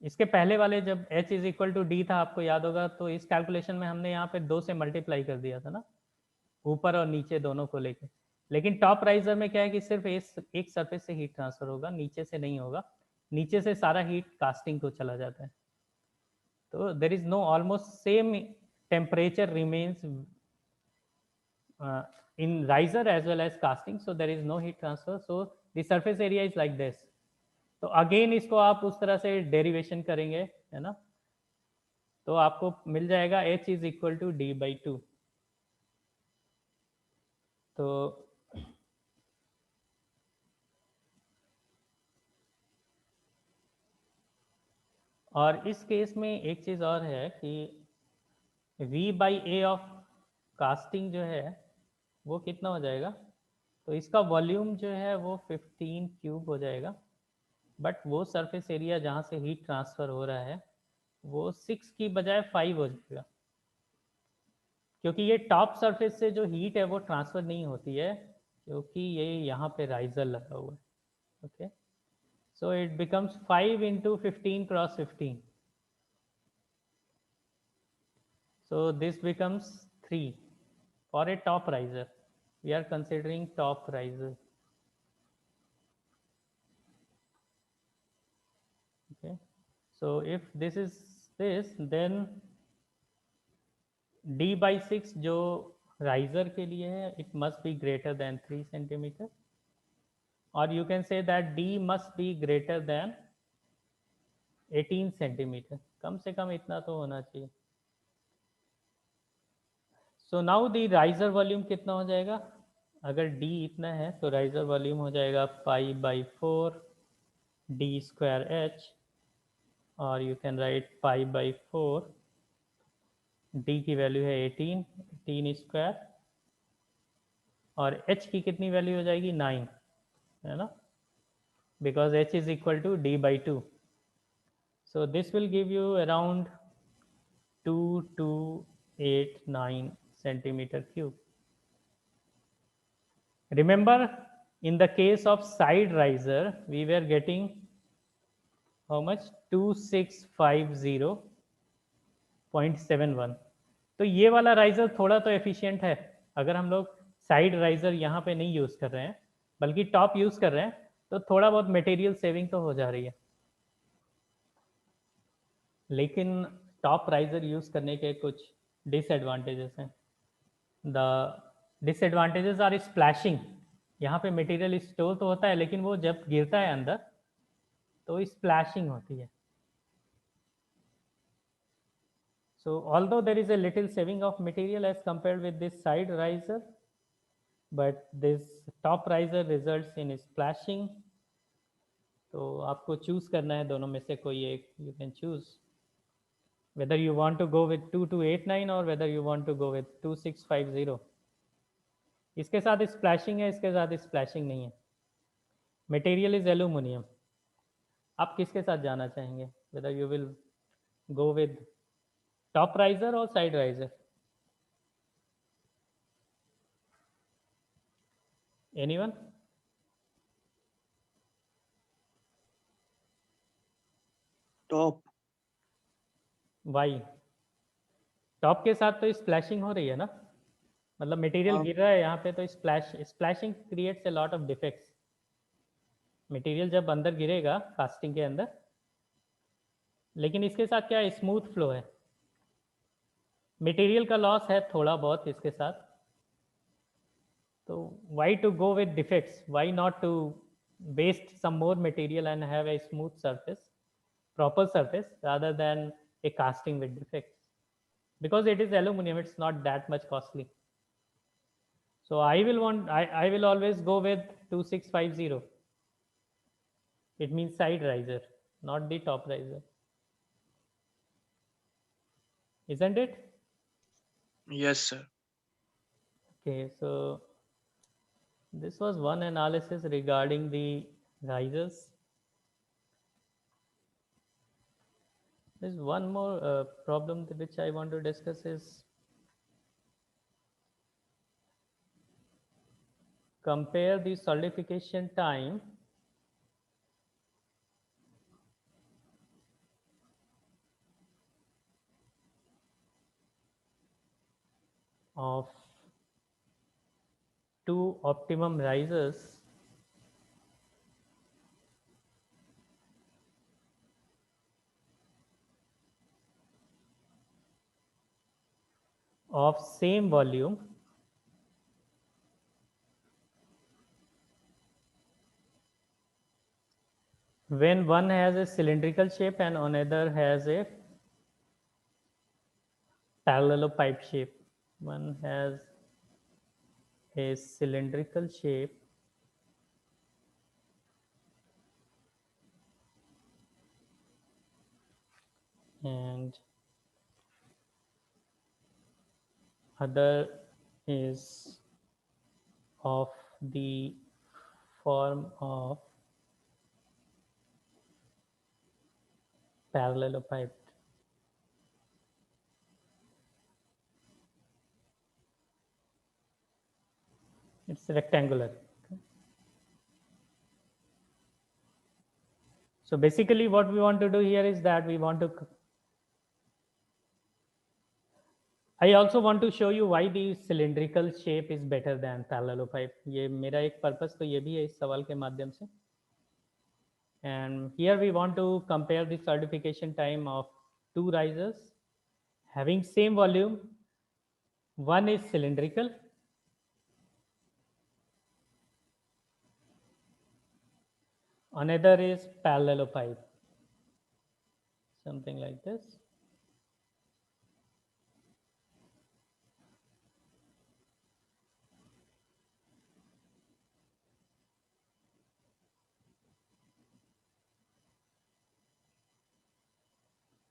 इसके पहले वाले जब h is equal to D था, आपको याद होगा, तो इस कैलकुलेशन में हमने यहाँ पे 2 से मल्टीप्लाई कर दिया था ना, ऊपर और नीचे दोनों को लेके। लेकिन टॉप राइजर में क्या है कि सिर्फ एक सरफेस से हीट ट्रांसफर होगा, नीचे से नहीं होगा। नीचे से सारा हीट कास्टिंग को चला जाता है। तो there is know almost same temperature remains in riser as well as casting, so there is no heat transfer, so the surface area is like this. तो अगेन इसको आप उस तरह से डेरिवेशन करेंगे, है ना, तो आपको मिल जाएगा h is equal to D by 2। तो और इस केस में एक चीज और है कि v by A of casting जो है वो कितना हो जाएगा, तो इसका वॉल्यूम जो है वो 15 क्यूब हो जाएगा, बट वो सरफेस एरिया जहाँ से हीट ट्रांसफर हो रहा है वो 6 की बजाय 5 हो जाएगा, क्योंकि ये टॉप सरफेस से जो हीट है वो ट्रांसफर नहीं होती है, क्योंकि ये यहाँ पे राइजर लगा हुआ है। Okay, so it becomes 5 into 15 cross 15, so this becomes 3 for a top riser. We are considering top riser. Okay, so if this is this, then d by 6 जो riser के लिए है, it must be greater than 3 centimeter, or you can say that d must be greater than 18 centimeter, कम से कम इतना तो होना चाहिए। So now the riser volume कितना हो जाएगा, अगर d इतना है तो राइजर वॉल्यूम हो जाएगा pi by 4 D square H, और you can write pi by 4, d की वैल्यू है 18 स्क्वायर, और h की कितनी वैल्यू हो जाएगी 9, है ना, because h is equal to d by 2। So this will give you around 2289 centimeter cube. Remember, in the case of side riser, we were getting how much, 2650.71। तो ये वाला राइजर थोड़ा तो एफिशिएंट है। अगर हम लोग साइड राइजर यहाँ पे नहीं यूज कर रहे हैं बल्कि टॉप यूज कर रहे हैं, तो थोड़ा बहुत मटेरियल सेविंग तो हो जा रही है। लेकिन टॉप राइजर यूज करने के कुछ डिसएडवांटेजेस हैं। The disadvantages are splashing. यहाँ पे मटेरियल स्टोर तो होता है, लेकिन वो जब गिरता है अंदर तो स्प्लैशिंग होती है। So although there is a little saving of material as compared with this side riser, but this top riser results in splashing. तो आपको चूज करना है दोनों में से कोई एक, you can choose whether you want to go with 2289 or whether you want to go with 2650. इसके साथ स्प्लैशिंग है, इसके साथ स्प्लैशिंग नहीं है। Material is aluminium. आप किसके साथ जाना चाहेंगे, whether you will go with top riser or side riser? Anyone? Top. Why? Top के साथ तो स्प्लैशिंग हो रही है ना, मतलब मटेरियल हाँ। गिर रहा है यहाँ पे, तो splashing creates a lot of defects. Material जब अंदर गिरेगा कास्टिंग के अंदर, लेकिन इसके साथ क्या है, स्मूथ फ्लो है। मटेरियल का लॉस है थोड़ा बहुत इसके साथ, तो why to go with defects, why not to waste some more material and have a smooth surface, proper surface, rather than a casting with defects, because it is aluminum, it's not that much costly. So I will always go with 2650. It means side riser, not the top riser, isn't it? Yes, sir. Okay, so This was one analysis regarding the risers. There's one more problem which I want to discuss is compare the solidification time of two optimum risers of same volume when one has a cylindrical shape and another has a parallelopipe shape. One has a cylindrical shape and other is of the form of parallelopipe. It's rectangular. Okay. So basically what we want to do here is that we want to I also want to show you why the cylindrical shape is better than parallelopipe. ये मेरा एक purpose तो ये भी है इस सवाल के माध्यम से. And here we want to compare the solidification time of two risers having same volume. One is cylindrical, another is parallelopipe, something like this.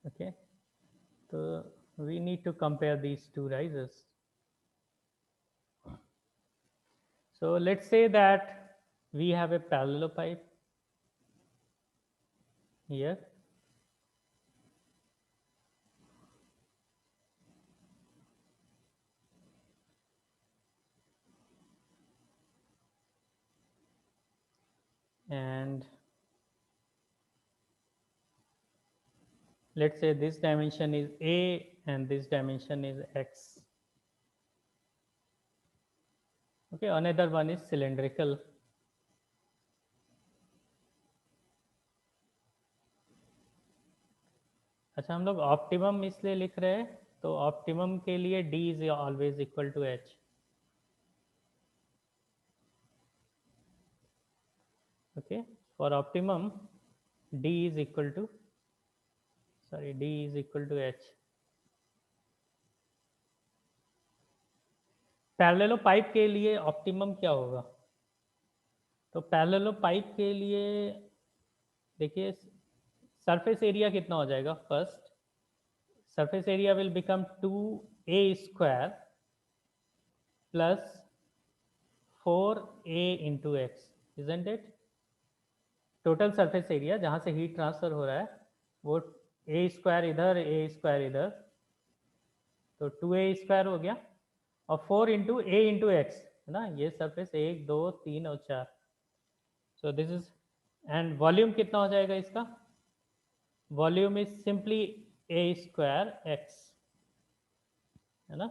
Okay, so we need to compare these two risers. So let's say that we have a parallelopipe here and let's say this dimension is A and this dimension is X. Okay, another one is cylindrical. अच्छा हम लोग optimum इसलिए लिख रहे हैं तो optimum के लिए D is always equal to H. Okay, for optimum D is equal to H. Parallelepiped के लिए ऑप्टिमम क्या होगा? तो पैरेललोपाइप के लिए देखिए सरफेस एरिया कितना हो जाएगा. First surface area will become 2a square plus 4a into x, isn't it? Total surface area जहाँ से हीट ट्रांसफर हो रहा है वो a स्क्वायर इधर a स्क्वायर इधर तो 2a स्क्वायर हो गया और 4 इंटू ए इंटू एक्स है ना. ये सरफेस 1 2 3 और 4. So this is and volume कितना हो जाएगा इसका? Volume is simply a square x है ना.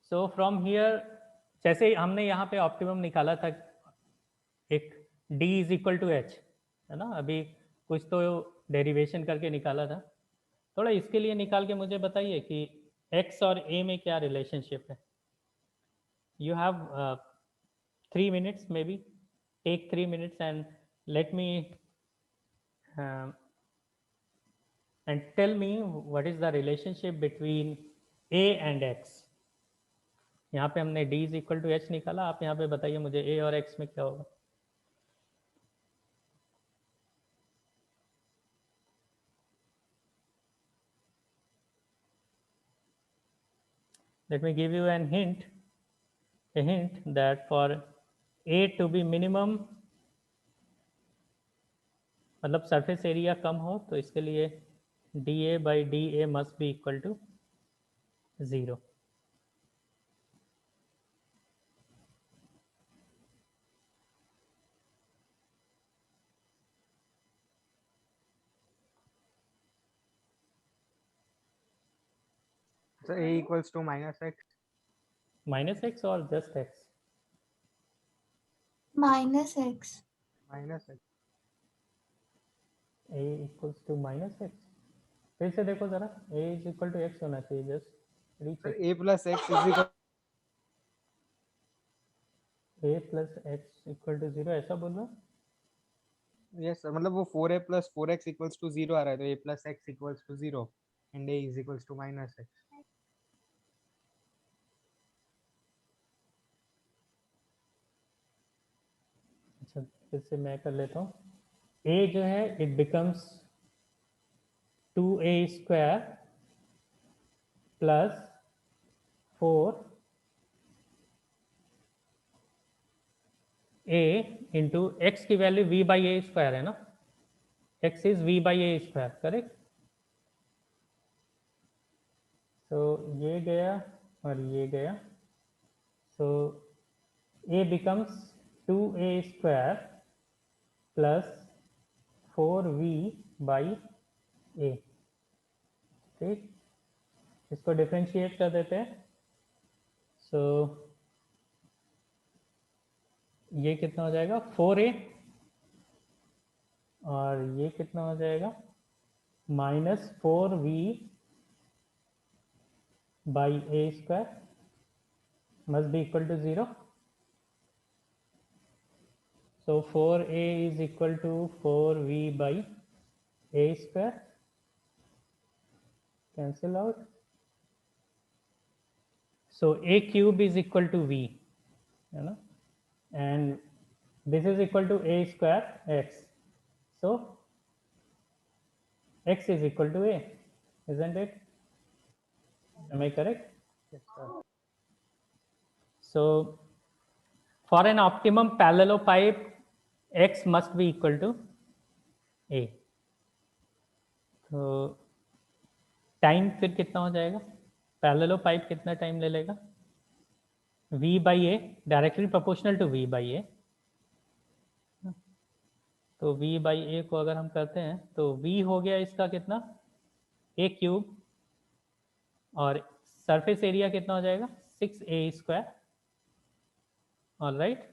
सो फ्रॉम हियर जैसे हमने यहाँ पे ऑप्टिमम निकाला था एक d is equal to H है ना. अभी कुछ तो डेरिवेशन करके निकाला था. थोड़ा इसके लिए निकाल के मुझे बताइए कि x और a में क्या रिलेशनशिप है. You have 3 minutes maybe. Take 3 minutes and let me and tell me what is the relationship between a and x. यहाँ पे हमने d is equal to H निकाला. आप यहाँ पे बताइए मुझे a और x में क्या होगा. Let me give you an hint. a hint that for a to be minimum, मतलब सरफेस एरिया कम हो तो इसके लिए dA by dA must be equal to 0. So A equals to minus x. Minus x or just x? minus x. Minus x. A equals to minus x. फिर से देखो जरा, a is equal to x होना चाहिए, just So recheck. A plus x is equal. a plus x equal to 0 ऐसा बोल रहा? Yes sir. मतलब वो 4a plus 4x equals to 0 आ रहा है, तो A plus x equals to 0 and A is equals to minus x. अच्छा, फिर से मैं कर लेता हूँ. a जो है it becomes 2a square plus 4 a into x की value v by a square है ना, x is v by a square, correct. तो ये गया और ये गया, so a becomes 2a square plus 4v by a. ठीक, इसको डिफरेंशिएट कर देते हैं. सो ये कितना हो जाएगा 4a और ये कितना हो जाएगा minus 4v by A square must be equal to 0. So 4a is equal to 4v by a square. Cancel out. So a cube is equal to v, you know, and this is equal to a square x. So x is equal to a, isn't it? Am I correct? Yes sir. So for an optimum parallelopipe, x must be equal to a. तो time फिर कितना हो जाएगा, पैरेललोपाइप कितना time ले लेगा, v by A directly proportional to v by A. तो v by ए को अगर हम करते हैं तो v हो गया इसका कितना a क्यूब और सरफेस एरिया कितना हो जाएगा 6a square. Alright,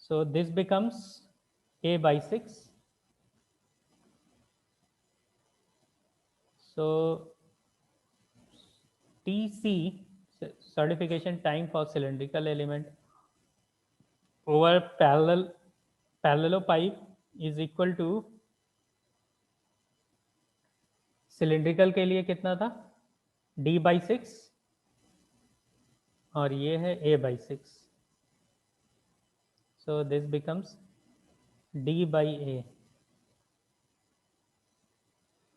so this becomes a by 6. So TC, certification time for cylindrical element over parallelopipe is equal to cylindrical के लिए कितना था d by 6 और ये है a by 6. So this becomes d by a.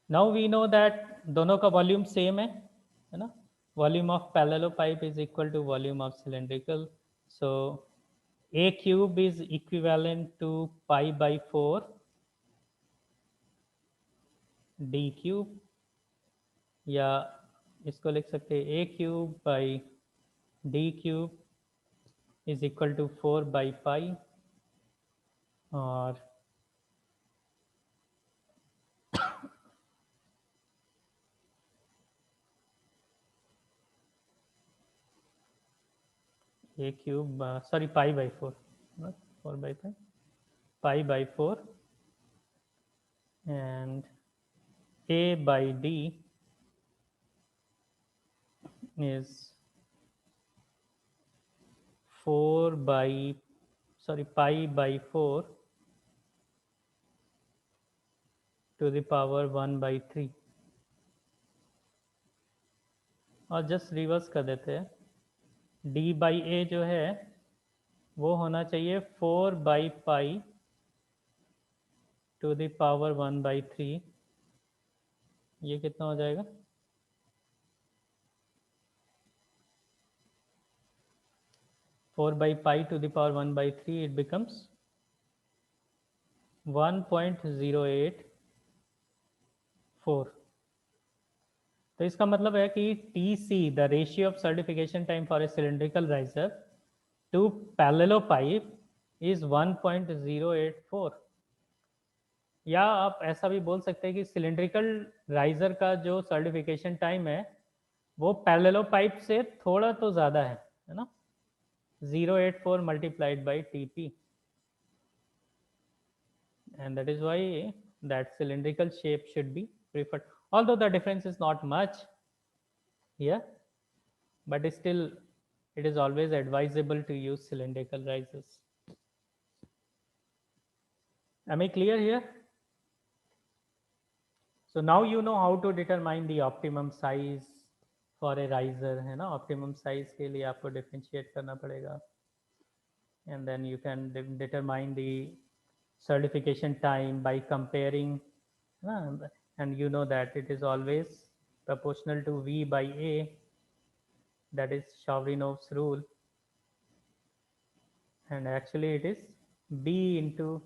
Now we know that दोनों का volume same है ना, volume of parallelopipe is equal to volume of cylindrical. So a cube is equivalent to pi by 4 d cube, या इसको लिख सकते हैं a cube by d cube is equal to 4 by pi, और a cube sorry pi by 4, not 4 by pi by 4, and a by d is 4 by sorry pi by 4 to the power 1 by 3. और just reverse कर देते हैं, d by ए जो है वो होना चाहिए 4 by pi to the power 1 by 3. ये कितना हो जाएगा 4 by pi to the power 1 by 3, it becomes 1.084. तो इसका मतलब है कि TC, the ratio of certification time for a cylindrical riser to parallelopipe is 1.084. या आप ऐसा भी बोल सकते हैं कि सिलेंड्रिकल राइजर का जो सर्टिफिकेशन टाइम है वो पैरेललोपाइप से थोड़ा तो ज़्यादा है ना, 0.84 multiplied by TP, and that is why that cylindrical shape should be preferred, although the difference is not much here, but still it is always advisable to use cylindrical risers. Am I clear here? So now you know how to determine the optimum size for a riser, है ना, optimum size के लिए आपको differentiate करना पड़ेगा, and then you can determine the certification time by comparing, and you know that it is always proportional to V by A, that is Chauvinov's rule, and actually it is B into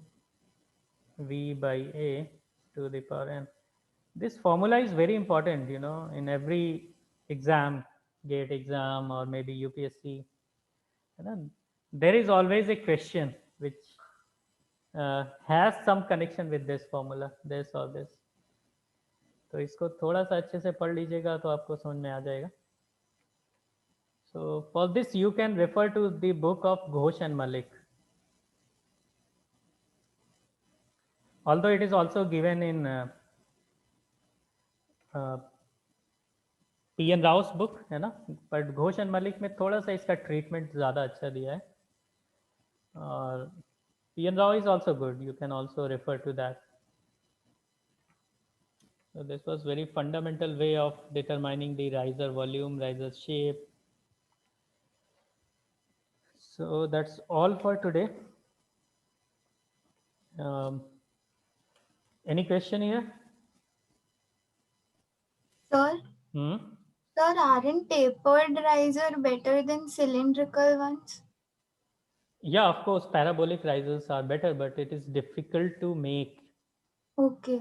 V by A to the power n. This formula is very important, you know, in every exam, GATE exam or maybe UPSC, you know, there is always a question which has some connection with this formula, this or this. तो इसको थोड़ा सा अच्छे से पढ़ लीजिएगा तो आपको समझ में आ जाएगा. So for this you can refer to the book of Ghosh and Malik. Although it is also given in P.N. Rao's book, है ना, but घोष एंड मलिक में थोड़ा सा इसका ट्रीटमेंट ज़्यादा अच्छा दिया है, और P.N. Rao is also good, you can also refer to that. So this was very fundamental way of determining the riser volume, riser shape. So that's all for today. Any question here? Sir, sir, aren't tapered riser better than cylindrical ones? Yeah, of course, parabolic risers are better, but it is difficult to make. Okay.